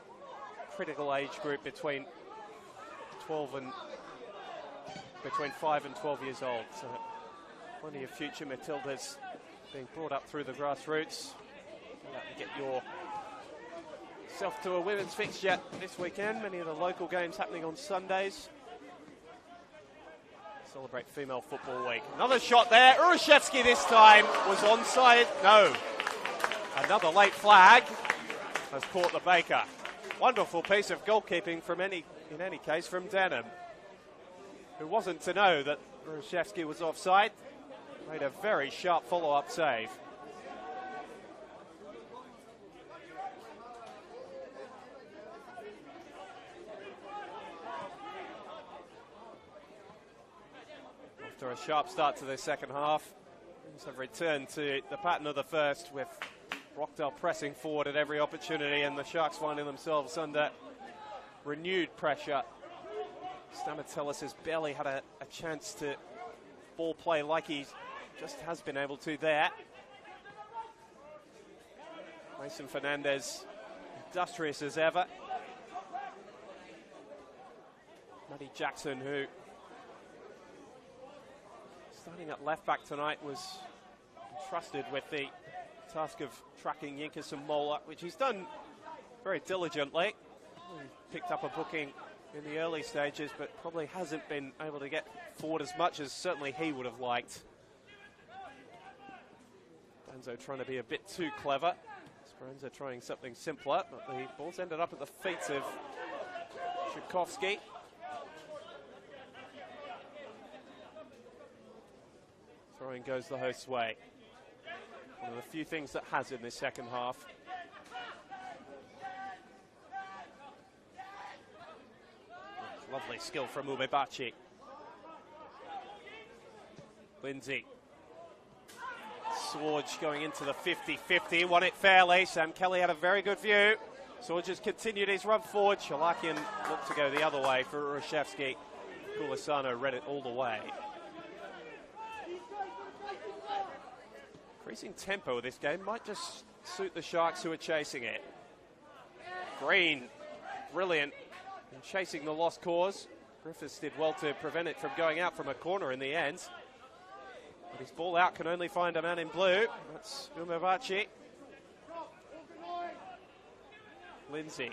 critical age group between 5 and 12 years old. So plenty of future Matildas being brought up through the grassroots. Get yourself to a women's fixture this weekend. Many of the local games happening on Sundays. Celebrate Female Football Week. Another shot there. Urashevsky this time was onside. No. Another late flag has caught the Baker. Wonderful piece of goalkeeping from in any case from Denham, who wasn't to know that Urashevsky was offside. Made a very sharp follow-up save. After a sharp start to the second half, things have returned to the pattern of the first, with Rockdale pressing forward at every opportunity and the Sharks finding themselves under renewed pressure. Stamatelis has barely had a chance to ball play like he just has been able to there. Mason Fernandez, industrious as ever. Matty Jackson, who starting at left back tonight, was entrusted with the task of tracking Yinkus and Mola, which he's done very diligently. He picked up a booking in the early stages, but probably hasn't been able to get forward as much as certainly he would have liked. Danzo trying to be a bit too clever. Speranza trying something simpler, but the ball's ended up at the feet of Tchaikovsky. Throwing goes the host's way. One of the few things that has in this second half. Lovely skill from Umebachi. Lindsay. Sorge going into the 50-50, won it fairly. Sam Kelly had a very good view. Sorge has continued his run forward. Chalakian looked to go the other way for Urashevsky. Kulisano read it all the way. Increasing tempo of this game might just suit the Sharks, who are chasing it. Green, brilliant in chasing the lost cause. Griffiths did well to prevent it from going out from a corner in the end. But his ball out can only find a man in blue. That's Umebachi. Lindsay.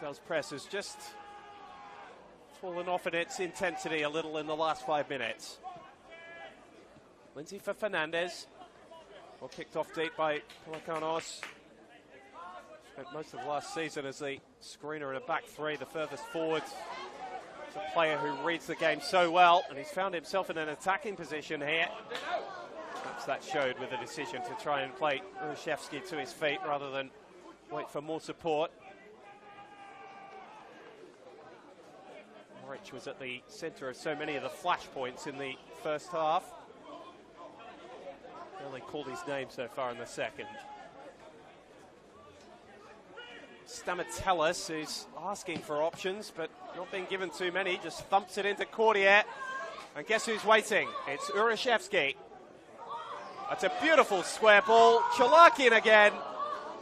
Does press has just fallen off in its intensity a little in the last 5 minutes. Lindsay for Fernandez. Well, kicked off deep by Pelecanos. Spent most of last season as the screener in a back three, the furthest forward. It's a player who reads the game so well, and he's found himself in an attacking position here. Perhaps that showed with the decision to try and play Urashevsky to his feet rather than wait for more support. Norwich was at the centre of so many of the flashpoints in the first half. He only called his name so far in the second. Stamatellis is asking for options, but not being given too many. Just thumps it into Cordier. And guess who's waiting? It's Urashevsky. That's a beautiful square ball. Chalakian again.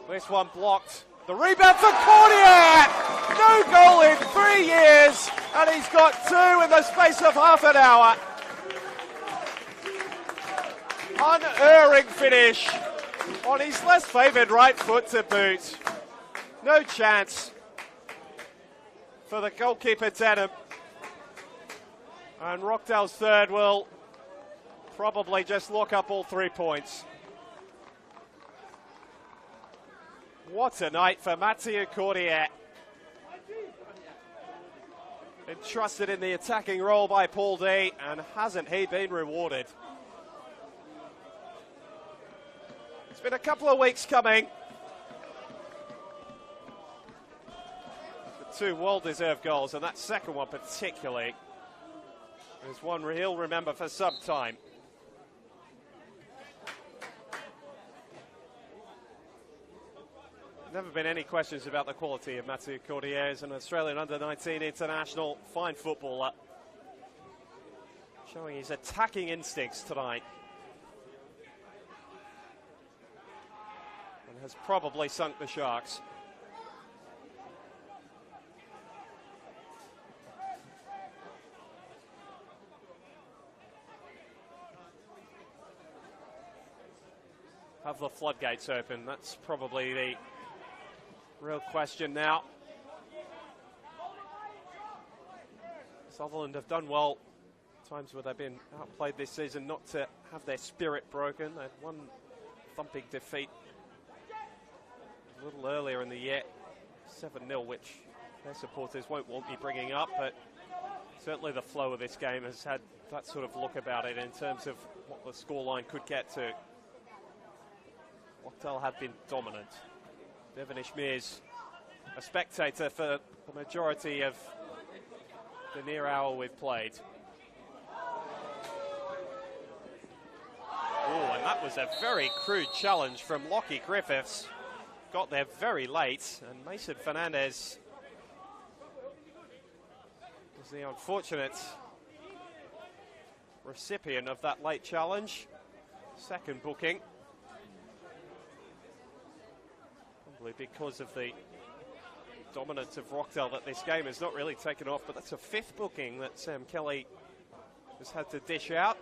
This one blocked. The rebound for Cordier! No goal in 3 years, and he's got 2 in the space of half an hour. Unerring finish on his less favoured right foot to boot. No chance for the goalkeeper Denham. And Rockdale's third will probably just lock up all 3 points. What a night for Mathieu Cordier. Entrusted in the attacking role by Paul D, and hasn't he been rewarded? It's been a couple of weeks coming. The 2 well-deserved goals, and that second one particularly is one he'll remember for some time. Never been any questions about the quality of Mathieu Cordier as an Australian under-19 international, fine footballer. Showing his attacking instincts tonight. And has probably sunk the Sharks. Have the floodgates open? That's probably the real question now. Sutherland have done well, times where they've been outplayed this season, not to have their spirit broken. They had one thumping defeat a little earlier in the year, 7-0, which their supporters won't want me bringing up, but certainly the flow of this game has had that sort of look about it in terms of what the scoreline could get to. Rockdale have been dominant. Devon Ishmeer's a spectator for the majority of the near hour we've played. Oh, and that was a very crude challenge from Lockie Griffiths. Got there very late, and Mason Fernandez was the unfortunate recipient of that late challenge. Second booking. Because of the dominance of Rockdale that this game has not really taken off, but that's a 5th booking that Sam Kelly has had to dish out.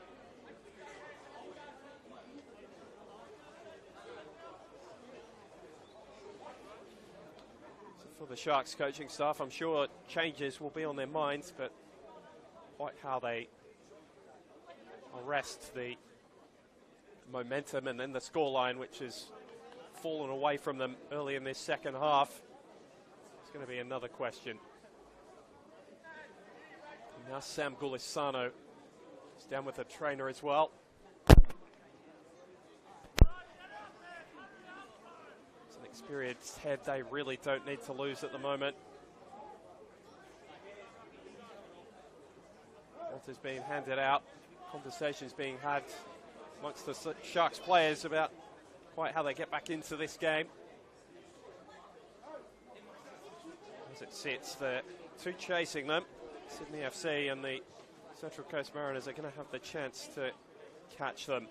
So for the Sharks coaching staff, I'm sure changes will be on their minds, but quite how they arrest the momentum and then the scoreline, which is fallen away from them early in this second half. It's going to be another question. And now Sam Gulisano is down with the trainer as well. It's an experienced head they really don't need to lose at the moment. What is being handed out, conversations being had amongst the Sharks players about quite how they get back into this game. As it sits, the 2 chasing them, Sydney FC and the Central Coast Mariners, are going to have the chance to catch them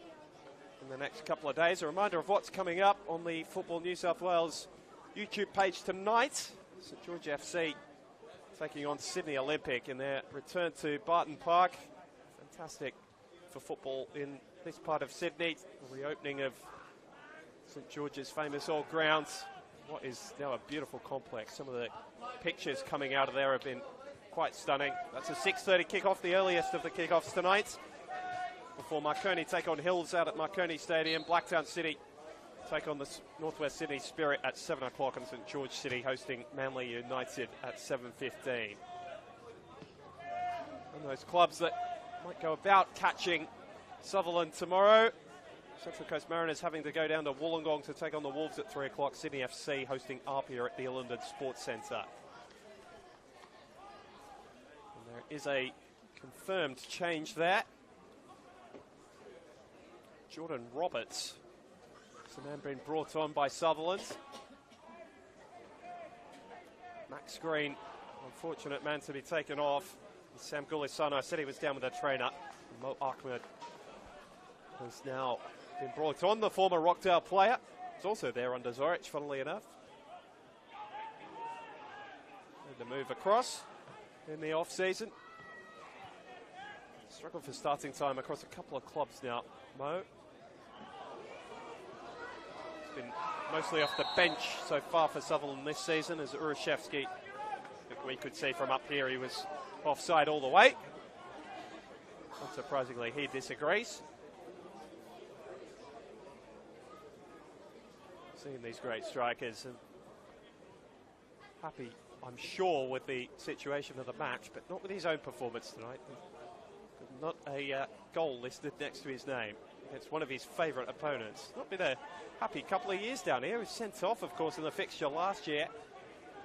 in the next couple of days. A reminder of what's coming up on the Football New South Wales YouTube page tonight. St George FC taking on Sydney Olympic in their return to Barton Park. Fantastic for football in this part of Sydney. The reopening of St George's famous old grounds. What is now a beautiful complex. Some of the pictures coming out of there have been quite stunning. That's a 6:30 kickoff, the earliest of the kickoffs tonight. Before Marconi take on Hills out at Marconi Stadium. Blacktown City take on the Northwest Sydney Spirit at 7 o'clock, and St George City hosting Manly United at 7:15. And those clubs that might go about catching Sutherland tomorrow. Central Coast Mariners having to go down to Wollongong to take on the Wolves at 3 o'clock. Sydney FC hosting Apia at the Ilinden Sports Centre. And There is a confirmed change there. Jordan Roberts is the man being brought on by Sutherland. Max Green, unfortunate man to be taken off. And Sam Gulisano said he was down with a trainer. Mo Ahmed has now been brought on, the former Rockdale player. He's also there under Zoric, funnily enough. And the move across in the off-season. Struggled for starting time across a couple of clubs now, Mo. He's been mostly off the bench so far for Sutherland this season, as Urashevsky, we could see from up here, he was offside all the way. Unsurprisingly, he disagrees. Seeing these great strikers, and happy, I'm sure, with the situation of the match, but not with his own performance tonight. Not a goal listed next to his name. It's one of his favourite opponents. Not been a happy couple of years down here. He was sent off, of course, in the fixture last year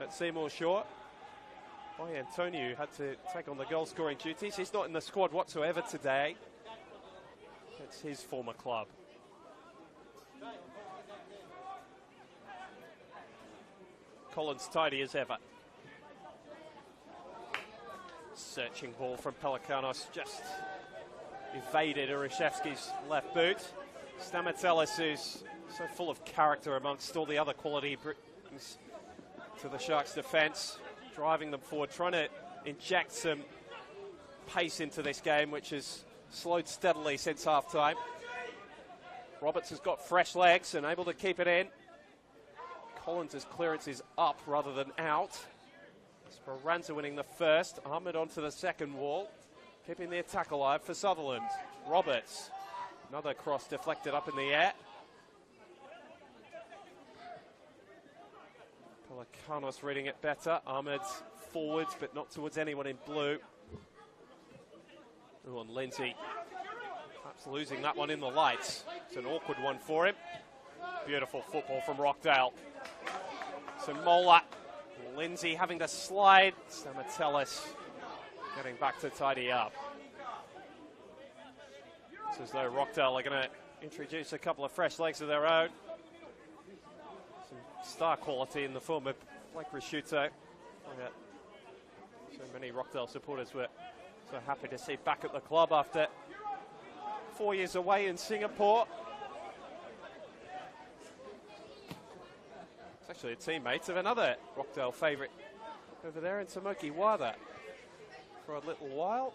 at Seymour Short. Boy, Antonio had to take on the goal-scoring duties. He's not in the squad whatsoever today. It's his former club. Collins tidy as ever. Searching ball from Pelikanos, just evaded Urashevsky's left boot. Stamatelis, who's so full of character amongst all the other quality he brings to the Sharks' defence, driving them forward, trying to inject some pace into this game, which has slowed steadily since half-time. Roberts has got fresh legs and able to keep it in. Collins' clearance is up rather than out. Speranza winning the first. Ahmed onto the second wall, keeping the attack alive for Sutherland. Roberts, another cross deflected up in the air. Pelikanos reading it better. Ahmed forwards, but not towards anyone in blue. Oh, and Lindsay perhaps losing that one in the lights. It's an awkward one for him. Beautiful football from Rockdale. So Mola, Lindsay having to slide. Stamatelis getting back to tidy up. It's as though Rockdale are going to introduce a couple of fresh legs of their own. Some star quality in the form of Blake Risciuto. So many Rockdale supporters were so happy to see back at the club after 4 years away in Singapore. It's actually a teammate of another Rockdale favourite over there in Tamoki Wada for a little while.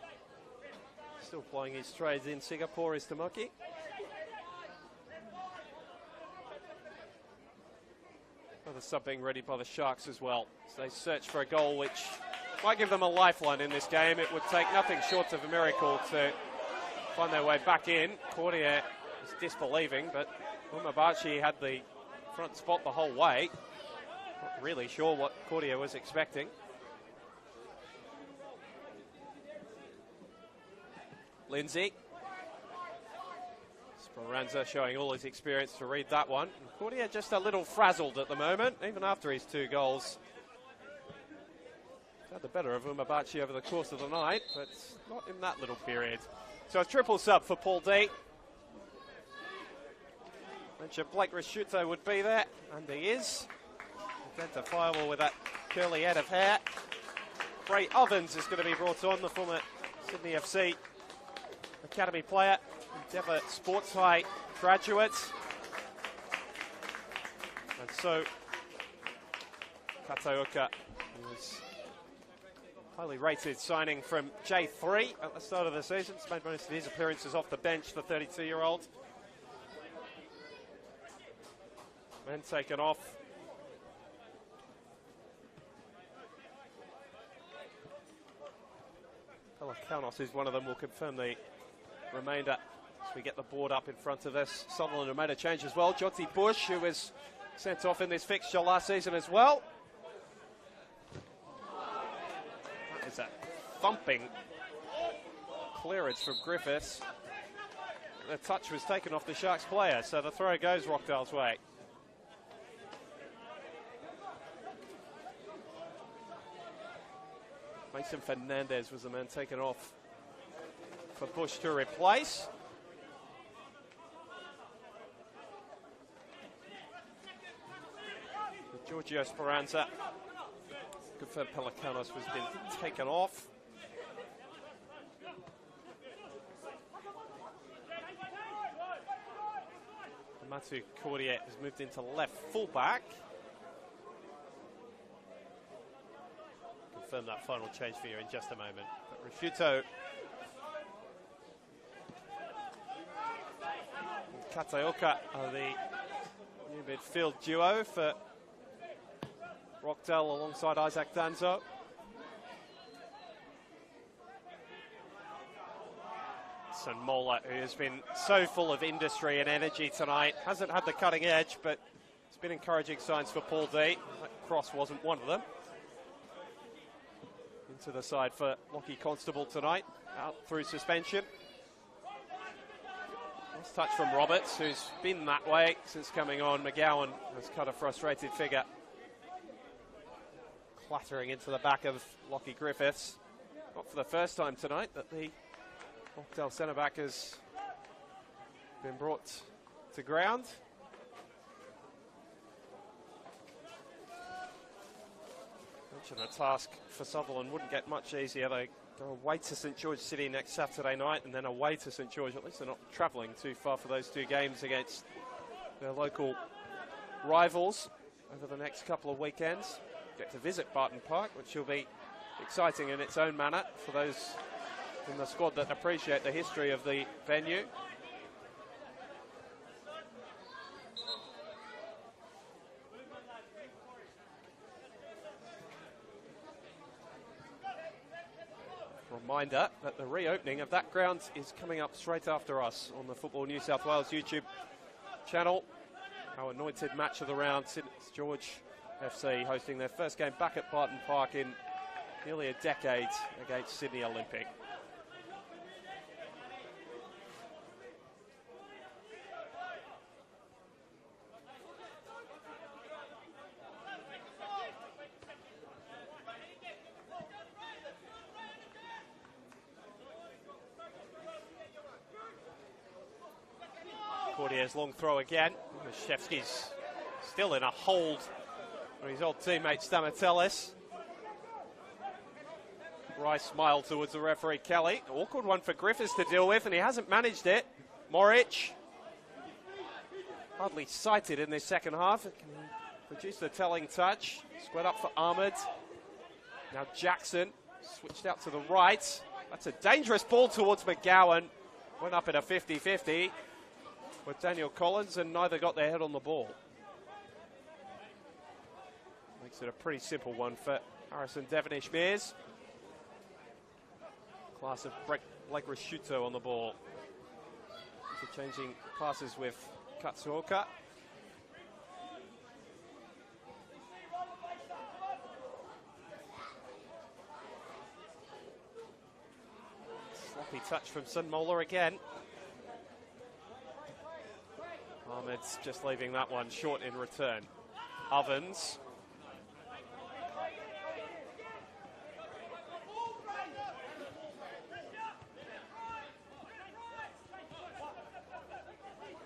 Still plying his trades in Singapore is Tamoki. Another sub being ready by the Sharks as well. So they search for a goal which might give them a lifeline in this game. It would take nothing short of a miracle to find their way back in. Cordier is disbelieving, but Umabachi had the front spot the whole way. Not really sure what Cordier was expecting. Lindsay. Speranza showing all his experience to read that one. And Cordier just a little frazzled at the moment, even after his 2 goals. Had the better of Umabachi over the course of the night, but not in that little period. So a triple sub for Paul D. Mentioned Blake Risciuto would be there, and he is. Identifiable with that curly head of hair. Ray Ovens is going to be brought on, the former Sydney FC academy player, Endeavour Sports High graduate. And so Kataoka was highly rated signing from J3 at the start of the season. He's made most of his appearances off the bench, the 32-year-old. Men taken off. Pelikanos is one of them. We'll confirm the remainder as we get the board up in front of us. Sutherland have made a change as well. Jonty Bush, who was sent off in this fixture last season as well. That is a thumping clearance from Griffiths. The touch was taken off the Sharks player, so the throw goes Rockdale's way. Mason Fernandez was the man taken off for Bush to replace. Giorgio Speranza, confirmed Pelicanos, has been taken off. Mathieu Cordier has moved into left fullback. Confirm that final change for you in just a moment. But Refuto and Kataoka are the new midfield duo for Rockdale alongside Isaac Danzo. And Mola, who has been so full of industry and energy tonight, hasn't had the cutting edge, but it's been encouraging signs for Paul D. That cross wasn't one of them. Into the side for Lockie Constable tonight, out through suspension. Nice touch from Roberts, who's been that way since coming on. McGowan has cut a frustrated figure, clattering into the back of Lockie Griffiths. Not for the first time tonight that the Rockdale centre-back has been brought to ground. Mentioned the task for Sutherland wouldn't get much easier. They go away to St George City next Saturday night and then away to St George. At least they're not travelling too far for those two games against their local rivals over the next couple of weekends. Get to visit Barton Park, which will be exciting in its own manner for those in the squad that appreciate the history of the venue. Reminder that the reopening of that ground is coming up straight after us on the Football New South Wales YouTube channel. Our anointed match of the round, St George FC hosting their first game back at Barton Park in nearly a decade against Sydney Olympic. Cordier's long throw again. Mashevsky's still in a hold for his old teammate Stamatelis. Rice smiled towards the referee Kelly. Awkward one for Griffiths to deal with, and he hasn't managed it. Moric, hardly sighted in this second half. Can he produce the telling touch? Squared up for Ahmed. Now Jackson switched out to the right. That's a dangerous ball towards McGowan. Went up in a 50-50 with Daniel Collins, and neither got their head on the ball. Makes it a pretty simple one for Harrison Devonish-Mears. Class of Blake Rasciuto on the ball. Changing passes with Katsuoka. Sloppy touch from Sunmola again. Ahmed's just leaving that one short in return. Ovens.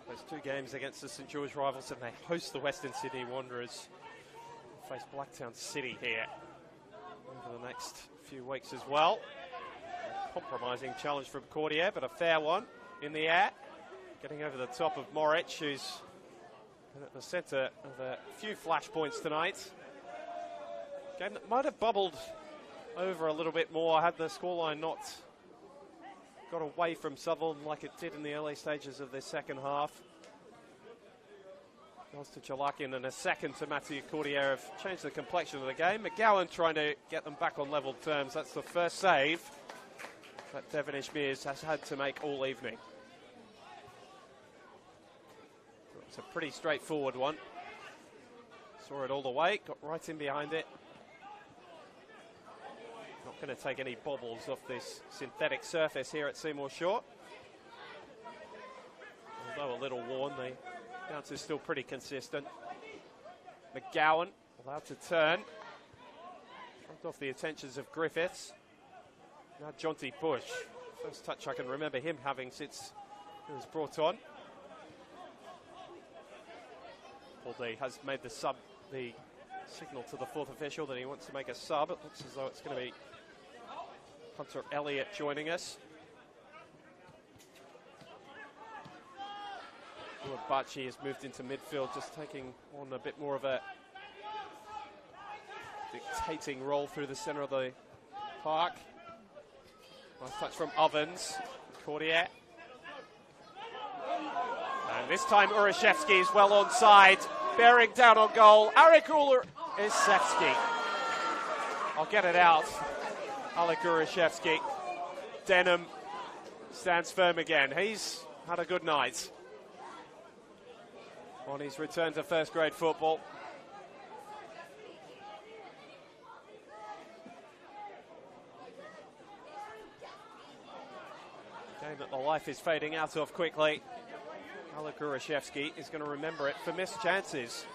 Those two games against the St George rivals, and they host the Western Sydney Wanderers. Face Blacktown City here over the next few weeks as well. A compromising challenge from Cordier, but a fair one in the air. Getting over the top of Moric, who's been at the centre of a few flashpoints tonight. Game that might have bubbled over a little bit more had the scoreline not got away from Sutherland like it did in the early stages of this second half. Goals to Chalakin and a second to Mathieu Cordier have changed the complexion of the game. McGowan trying to get them back on level terms. That's the first save that Devonish-Mears has had to make all evening. It's a pretty straightforward one. Saw it all the way, got right in behind it. Not going to take any bobbles off this synthetic surface here at Seymour Shore. Although a little worn, the bounce is still pretty consistent. McGowan allowed to turn. Shrugged off the attentions of Griffiths. Now Jonty Bush. First touch I can remember him having since he was brought on. Paul D has made the signal to the fourth official that he wants to make a sub. It looks as though it's going to be Hunter Elliott joining us. Bachi has moved into midfield, just taking on a bit more of a dictating role through the centre of the park. Nice touch from Ovens. Cordier. And this time Urashevsky is well onside, bearing down on goal. Arik Urashevsky. I'll get it out. Alek Urashevsky. Denham stands firm again. He's had a good night on his return to first grade football. Game that the life is fading out of quickly. Alek Urashevsky is going to remember it for missed chances,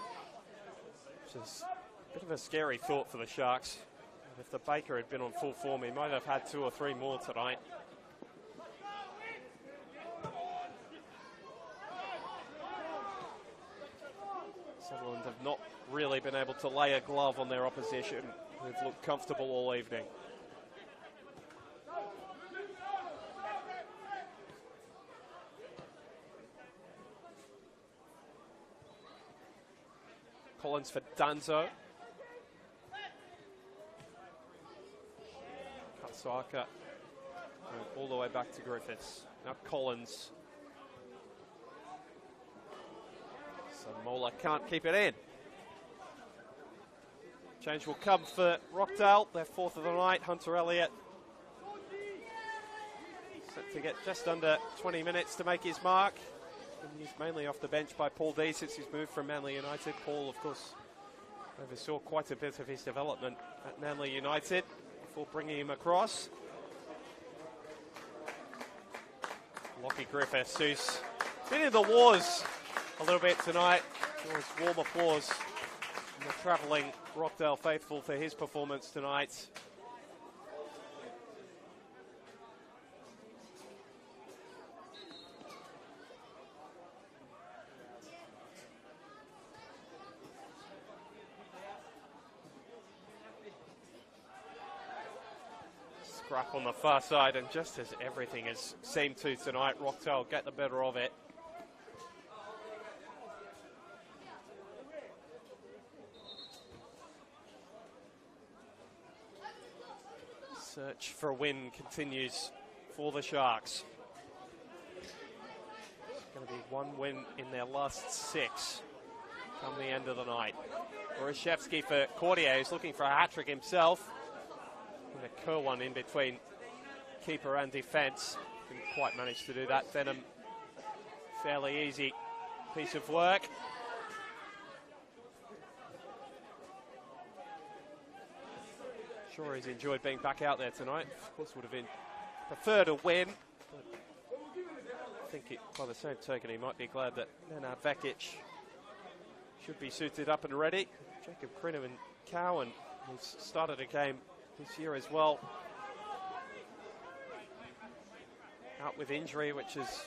which is a bit of a scary thought for the Sharks. If the Baker had been on full form, he might have had 2 or 3 more tonight. Sutherland have not really been able to lay a glove on their opposition. They've looked comfortable all evening. Collins for Danzo. Katsaka all the way back to Griffiths. Now Collins. So Mola can't keep it in. Change will come for Rockdale, their 4th of the night. Hunter Elliott set to get just under 20 minutes to make his mark. And he's mainly off the bench by Paul D since he's moved from Manly United. Paul, of course, oversaw quite a bit of his development at Manly United before bringing him across. Lockie Griffiths, who's been in the wars a little bit tonight. There was warm applause from the travelling Rockdale faithful for his performance tonight. Scrap on the far side, and just as everything has seemed to tonight, Rockdale get the better of it. Search for a win continues for the Sharks. It's going to be 1 win in their last 6 come the end of the night. Urashevsky for Cordier, who's looking for a hat-trick himself. And a curl one in between keeper and defence. Didn't quite manage to do that. Denham, fairly easy piece of work. Sure, he's enjoyed being back out there tonight. Of course, would have preferred a win. But I think by the same token, he might be glad that Nenad Vekic should be suited up and ready. Jacob Crinham and Cowan, who's started a game this year as well, out with injury, which is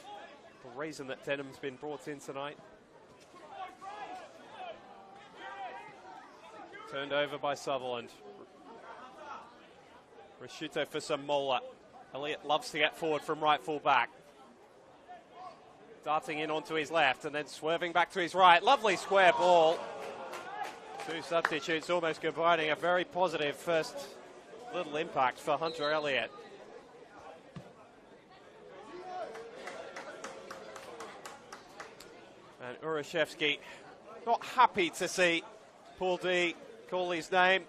the reason that Denham's been brought in tonight. Turned over by Sutherland. Rashuto for some Mola. Elliott loves to get forward from right full back. Darting in onto his left and then swerving back to his right. Lovely square ball. 2 substitutes almost combining a very positive first little impact for Hunter Elliott. And Urashevsky not happy to see Paul D call his name.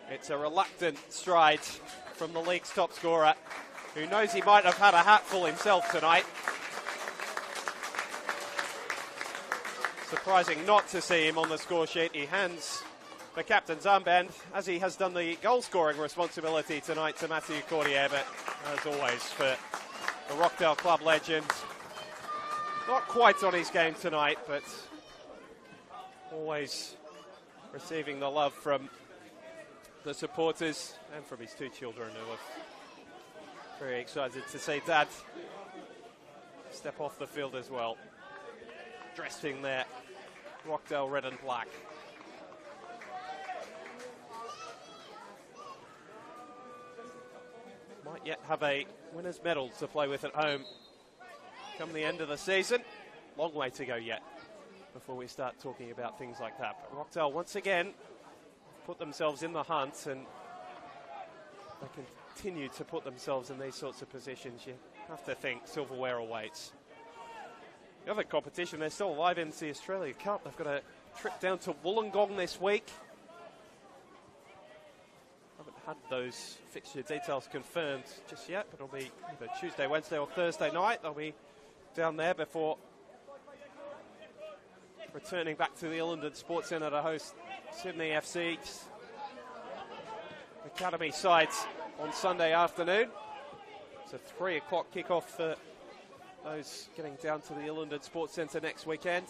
It's a reluctant stride from the league's top scorer, who knows he might have had a hatful himself tonight. Surprising not to see him on the score sheet. He hands the captain's armband, as he has done the goal-scoring responsibility tonight, to Matthew Cordier, but as always for the Rockdale club legend, not quite on his game tonight, but always receiving the love from the supporters and from his two children who are very excited to see Dad step off the field as well, dressed in their Rockdale red and black. Might yet have a winner's medal to play with at home come the end of the season. Long way to go yet before we start talking about things like that. But Rockdale once again put themselves in the hunt, and they continue to put themselves in these sorts of positions. You have to think silverware awaits. The other competition, they're still alive in the Australia Cup. They've got a trip down to Wollongong this week. Haven't had those fixture details confirmed just yet, but it'll be either Tuesday, Wednesday or Thursday night. They'll be down there before returning back to the Ilinden Sports Centre to host Sydney FC's academy sides on Sunday afternoon. It's a 3 o'clock kickoff for those getting down to the Ilinden Sports Centre next weekend.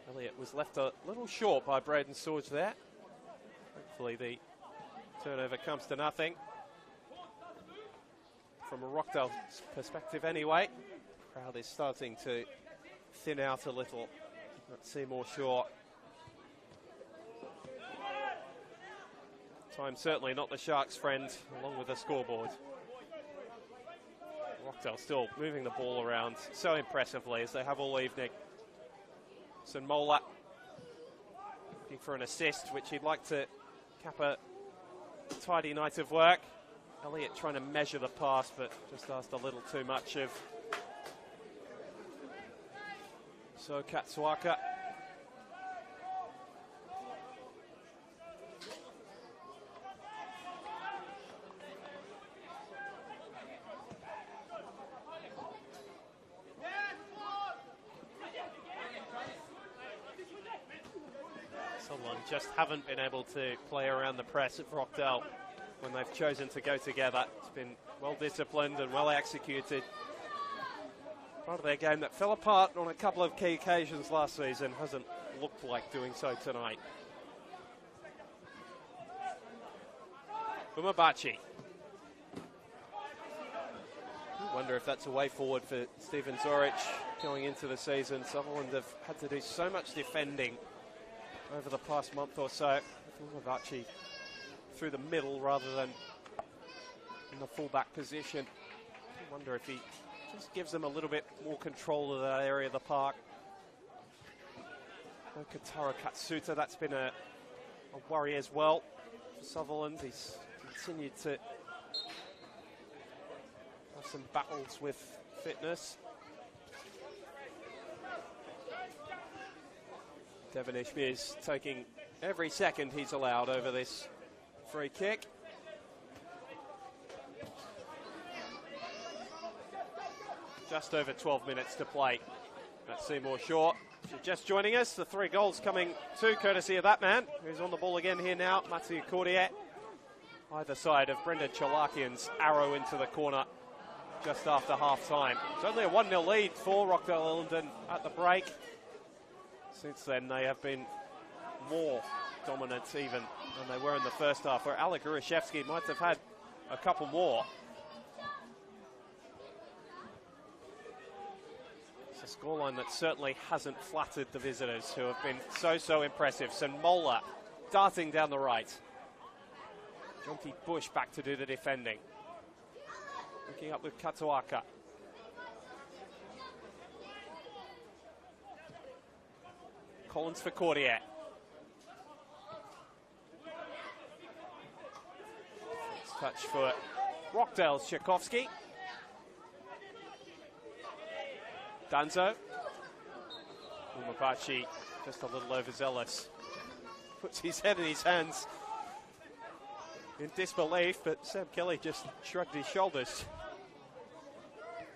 Elliott was left a little short by Braden Sorge there. Hopefully the turnover comes to nothing. From a Rockdale perspective anyway, the crowd is starting to thin out a little at Seymour Shore. Time certainly not the Sharks' friend, along with the scoreboard. Rockdale still moving the ball around so impressively as they have all evening. St Mola looking for an assist, which he'd like to cap a tidy night of work. Elliott trying to measure the pass, but just asked a little too much of So Katsuaka. Sutherland just haven't been able to play around the press at Rockdale when they've chosen to go together. It's been well disciplined and well executed. Part of their game that fell apart on a couple of key occasions last season hasn't looked like doing so tonight. Umabachi. I wonder if that's a way forward for Stephen Zoric going into the season. Sutherland have had to do so much defending over the past month or so. Umabachi through the middle rather than in the fullback position. I wonder if he just gives them a little bit more control of that area of the park. Okatara Katsuta, that's been a worry as well for Sutherland. He's continued to have some battles with fitness. Devon Ishmael's taking every second he's allowed over this free kick. Just over 12 minutes to play at Seymour Shore. If you're just joining us, the 3 goals coming to courtesy of that man who's on the ball again here now, Matthew Cordier. Either side of Brendan Chalakian's arrow into the corner just after half-time. It's only a 1-0 lead for Rockdale Ilinden at the break. Since then, they have been more dominant even than they were in the first half, where Alek Urashevsky might have had a couple more. It's a scoreline that certainly hasn't flattered the visitors, who have been so impressive. St Mola darting down the right. Jonty Bush back to do the defending. Looking up with Katuaka. Collins for Cordier. Touch for Rockdale's Tchaikovsky. Danzo. Umabachi just a little overzealous. Puts his head in his hands in disbelief, but Sam Kelly just shrugged his shoulders.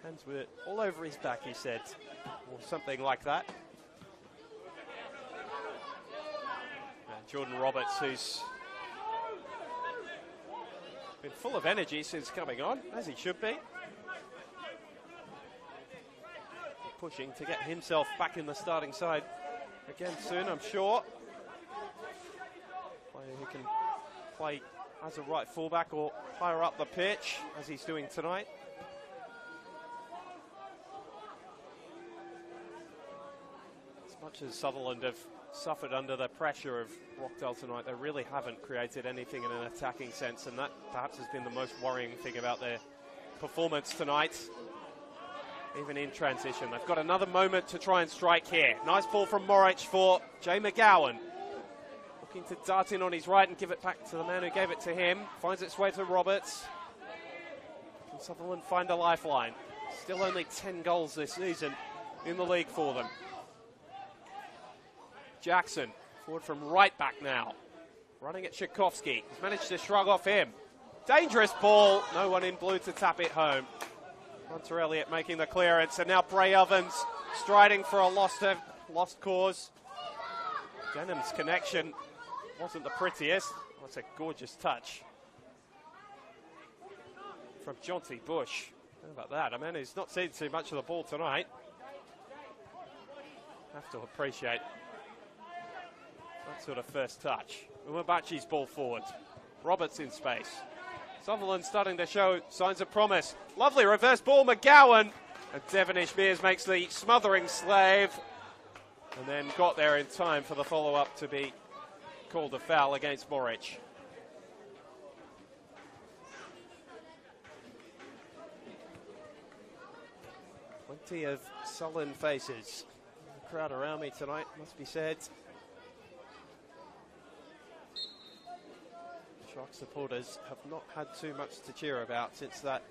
Hands were all over his back, he said, or something like that. And Jordan Roberts, who's been full of energy since coming on, as he should be. Pushing to get himself back in the starting side again soon, I'm sure. play as a right fullback or higher up the pitch, as he's doing tonight. As much as Sutherland have suffered under the pressure of Rockdale tonight, they really haven't created anything in an attacking sense, and that perhaps has been the most worrying thing about their performance tonight. Even in transition, they've got another moment to try and strike here. Nice ball from Morich for Jay McGowan. Looking to dart in on his right and give it back to the man who gave it to him. Finds its way to Roberts. Can Sutherland find a lifeline? Still only 10 goals this season in the league for them. Jackson, forward from right back now. Running at Tchaikovsky. He's managed to shrug off him. Dangerous ball. No one in blue to tap it home. Hunter Elliott making the clearance, and now Bray Ovens striding for a lost cause. Denham's connection wasn't the prettiest. That's a gorgeous touch from Jonty Bush. How about that? A man who's not seen too much of the ball tonight. Have to appreciate that sort of first touch. Umabachi's ball forward. Roberts in space. Sutherland starting to show signs of promise. Lovely reverse ball, McGowan. And Devonish Mears makes the smothering slave. And then got there in time for the follow-up to be called a foul against Morich. Plenty of sullen faces. The crowd around me tonight, must be said. Shark supporters have not had too much to cheer about since that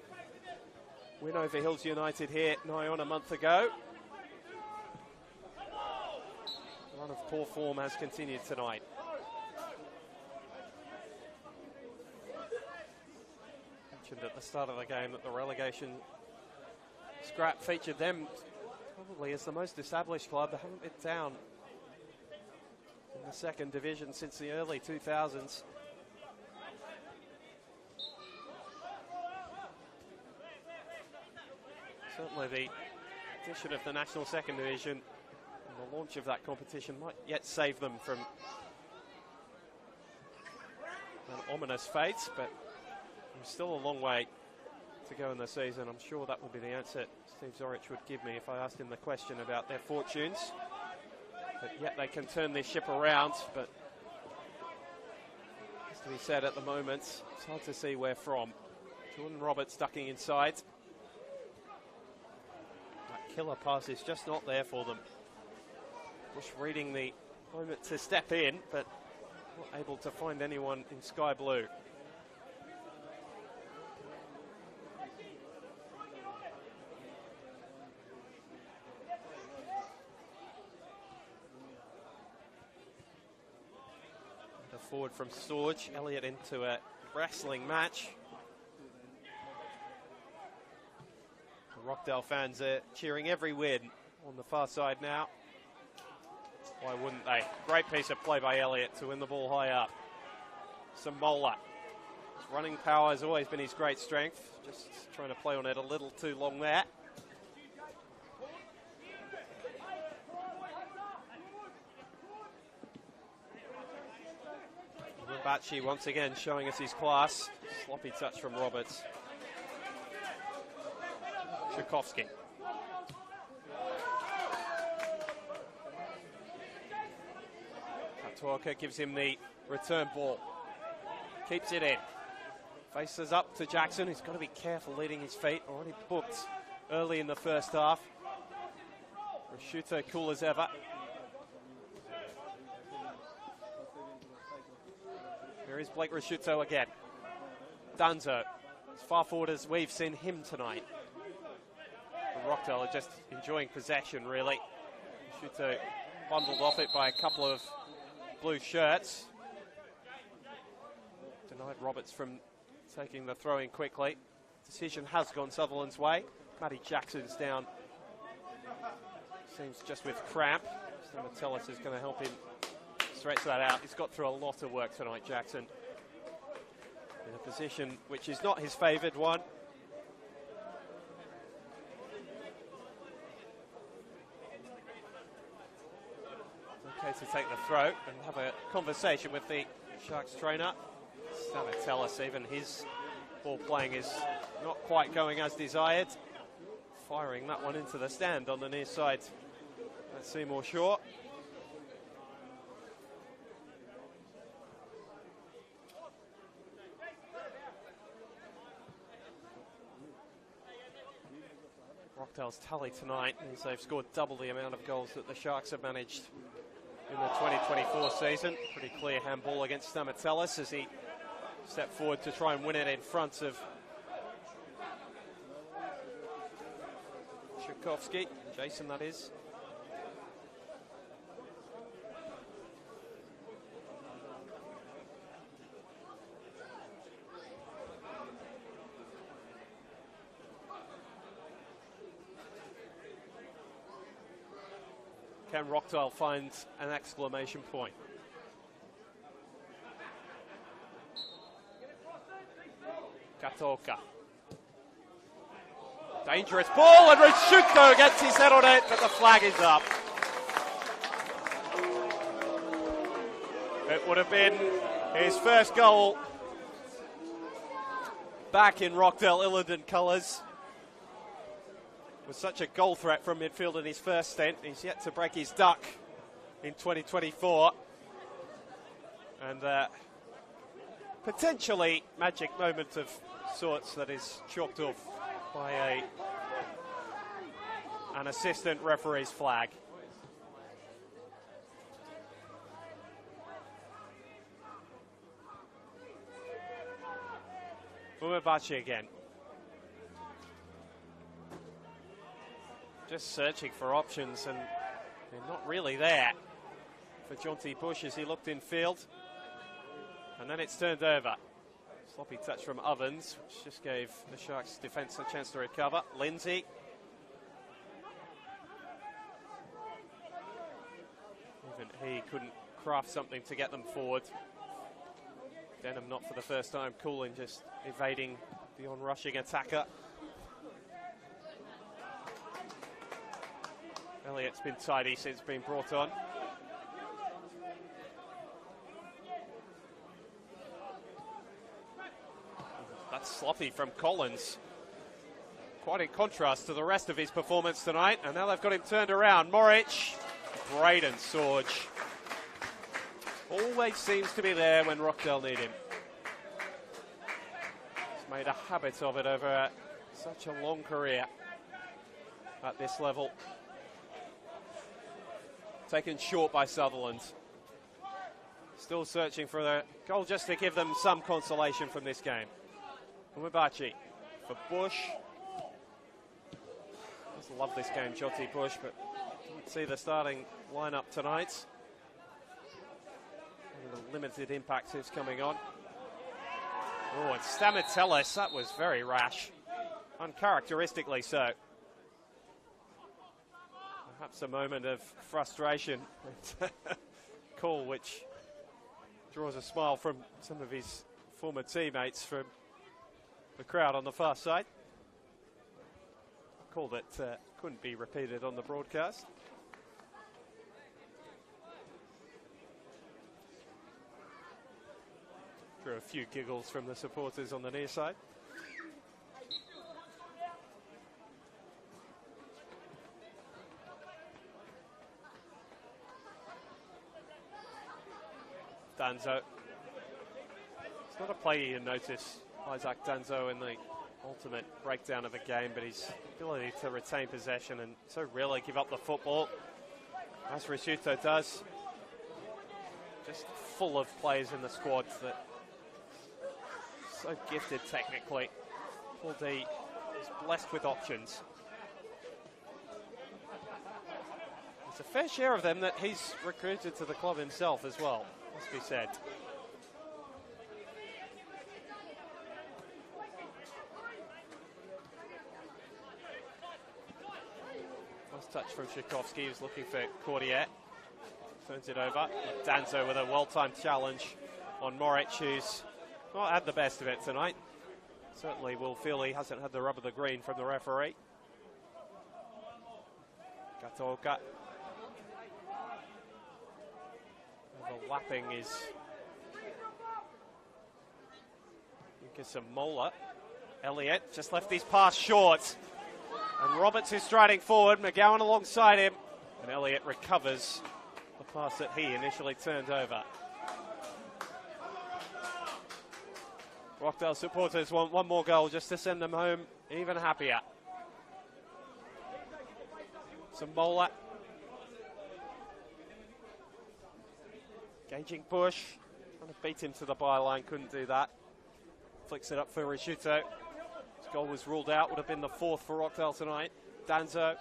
win over Hills United here nigh on a month ago. The run of poor form has continued tonight. Mentioned at the start of the game that the relegation scrap featured them probably as the most established club. They haven't been down in the second division since the early 2000s. Certainly the addition of the National Second Division and the launch of that competition might yet save them from an ominous fate, but there's still a long way to go in the season. I'm sure that would be the answer Steve Zorich would give me if I asked him the question about their fortunes. But yet they can turn this ship around, but has to be said at the moment, it's hard to see where from. Jordan Roberts ducking inside. Killer pass is just not there for them. Bush reading the moment to step in, but not able to find anyone in sky blue. And a forward from Storge, Elliott into a wrestling match. Rockdale fans are cheering every win on the far side now. Why wouldn't they? Great piece of play by Elliott to win the ball high up. Samola. His running power has always been his great strength. Just trying to play on it a little too long there. Umabachi once again showing us his class. Sloppy touch from Roberts. Tchaikovsky. Katuoka gives him the return ball. Keeps it in. Faces up to Jackson. He's got to be careful leading his feet. Already booked early in the first half. Rashuto cool as ever. Here is Blake Rashuto again. Dunzo. As far forward as we've seen him tonight. Rockdale are just enjoying possession, really. Shuto bundled off it by a couple of blue shirts. Denied Roberts from taking the throw in quickly. Decision has gone Sutherland's way. Matty Jackson's down. Seems just with cramp. Stamatellis is going to help him stretch that out. He's got through a lot of work tonight, Jackson. In a position which is not his favoured one. To take the throw and have a conversation with the Sharks trainer. Stamatellus, even his ball playing is not quite going as desired. Firing that one into the stand on the near side. That's Seymour Shaw. Rockdale's tally tonight is they've scored double the amount of goals that the Sharks have managed in the 2024 season. Pretty clear handball against Stamatellus as he stepped forward to try and win it in front of Tchaikovsky, Jason that is. Can Rockdale find an exclamation point? Katoka. Dangerous ball, and Rishuko gets his head on it, but the flag is up. It would have been his first goal back in Rockdale Ilinden colours. Was such a goal threat from midfield in his first stint. He's yet to break his duck in 2024. And potentially magic moment of sorts that is chalked off by an assistant referee's flag. Umebachi again. Just searching for options, and they're not really there for Jonty Bush as he looked in field. And then it's turned over. Sloppy touch from Ovens, which just gave the Sharks defence a chance to recover. Lindsay. Even he couldn't craft something to get them forward. Denham not for the first time cooling, just evading the on-rushing attacker. Elliott's been tidy since being brought on. That's sloppy from Collins. Quite in contrast to the rest of his performance tonight. And now they've got him turned around. Moric, Braden Sorge. Always seems to be there when Rockdale need him. He's made a habit of it over such a long career at this level. Taken short by Sutherland. Still searching for the goal just to give them some consolation from this game. Umebachi for Bush. Just love this game, Jonty Bush, but didn't see the starting lineup tonight. The limited impact is coming on. Oh, and Stamatellus, that was very rash. Uncharacteristically so. Perhaps a moment of frustration call, which draws a smile from some of his former teammates from the crowd on the far side. A call that couldn't be repeated on the broadcast. Drew a few giggles from the supporters on the near side. Danzo. It's not a play you notice Isaac Danzo in the ultimate breakdown of a game, but his ability to retain possession and so rarely give up the football, as Rishuto does. Just full of players in the squad that so gifted technically. Paul D is blessed with options. It's a fair share of them that he's recruited to the club himself as well, must be said. Nice touch from Tchaikovsky, who's looking for Cordier. Turns it over. Danzo with a well-timed challenge on Moric, who's not had the best of it tonight. Certainly will feel he hasn't had the rub of the green from the referee. Katoka. Overlapping is Gives some Mola. Elliott just left his pass short. And Roberts is striding forward. McGowan alongside him. And Elliott recovers the pass that he initially turned over. Rockdale supporters want one more goal just to send them home even happier. Some Mola. Gauging Bush. Trying to beat him to the byline, couldn't do that. Flicks it up for Risciuto. His goal was ruled out, would have been the fourth for Rockdale tonight. Danzo.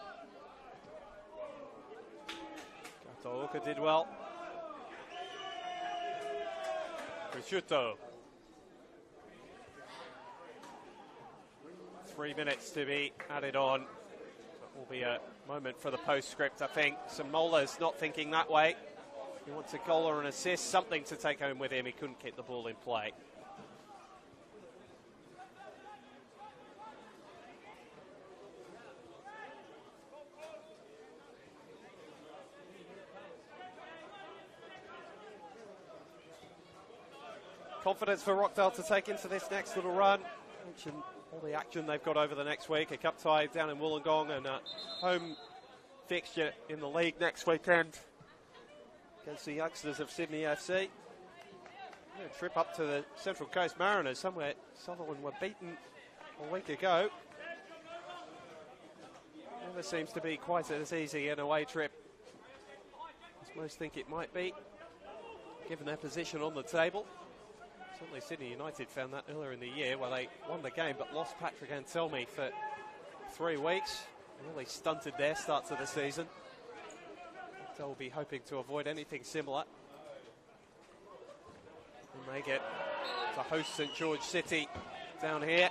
Gataoka did well. Risciuto. 3 minutes to be added on. That will be a moment for the postscript, I think. Mola's not thinking that way. He wants a goal or an assist, something to take home with him. He couldn't keep the ball in play. Confidence for Rockdale to take into this next little run. Mentioned all the action they've got over the next week. A cup tie down in Wollongong and a home fixture in the league next weekend against the youngsters of Sydney FC. A trip up to the Central Coast Mariners, somewhere Sutherland were beaten a week ago. Never seems to be quite as easy an away trip as most think it might be, given their position on the table. Certainly Sydney United found that earlier in the year where they won the game but lost Patrick Anselmi for 3 weeks. Really stunted their start to the season. They'll be hoping to avoid anything similar. And they get to host St George City down here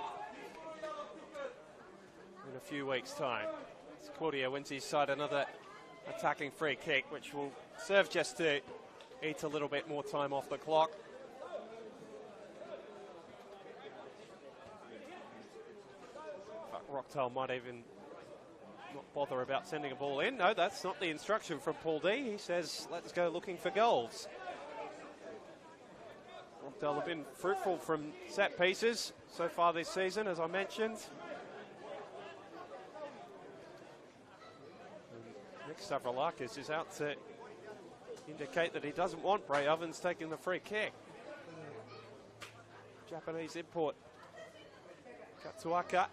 in a few weeks' time. As Claudio wins his side another attacking free kick, which will serve just to eat a little bit more time off the clock. Rockdale might even not bother about sending a ball in. No, that's not the instruction from Paul D. He says, let's go looking for goals. Rockdale have been fruitful from set pieces so far this season, as I mentioned. And Nick Stavroulakis is out to indicate that he doesn't want Bray Ovens taking the free kick. Japanese import. Katsuaka.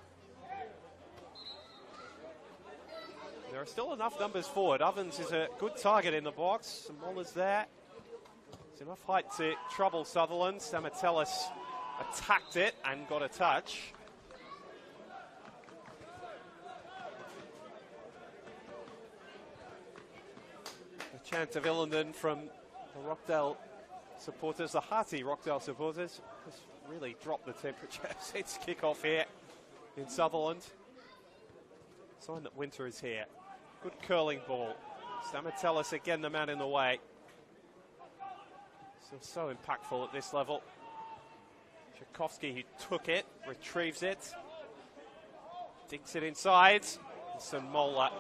There are still enough numbers forward. Ovens is a good target in the box. Mola's there. It's enough height to trouble Sutherland. Stamatellis attacked it and got a touch. The chant of Ilinden from the Rockdale supporters, the hearty Rockdale supporters, has really dropped the temperature since kickoff here in Sutherland. Sign that winter is here. Good curling ball. Stamatellis again the man in the way. Still so impactful at this level. Tchaikovsky, who took it, retrieves it. Dinks it inside. And Mola.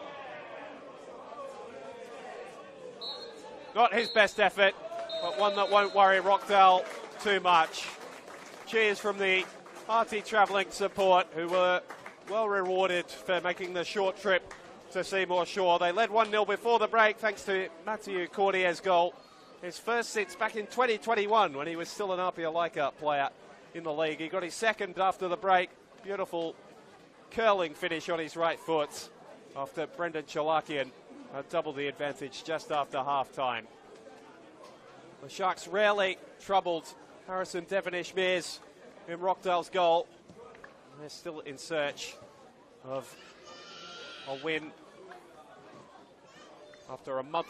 Not his best effort, but one that won't worry Rockdale too much. Cheers from the hearty travelling support, who were well rewarded for making the short trip to Seymour Shore. They led 1-0 before the break thanks to Mathieu Cordier's goal. His first since back in 2021 when he was still an RPL Leica player in the league. He got his second after the break. Beautiful curling finish on his right foot after Brendan Chalakian doubled the advantage just after half-time. The Sharks rarely troubled Harrison Devonish-Mears in Rockdale's goal. They're still in search of a win after a month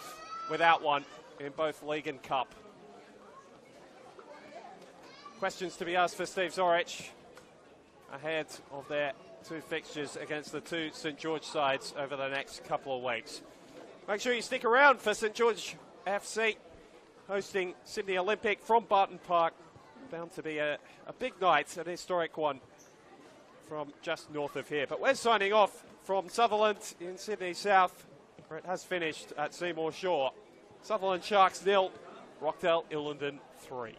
without one in both League and Cup. Questions to be asked for Steve Zorich ahead of their 2 fixtures against the 2 St George sides over the next couple of weeks. Make sure you stick around for St George FC hosting Sydney Olympic from Barton Park. Bound to be a big night, an historic one from just north of here. But we're signing off from Sutherland in Sydney South, where it has finished at Seymour Shore. Sutherland Sharks 0, Rockdale Ilinden 3.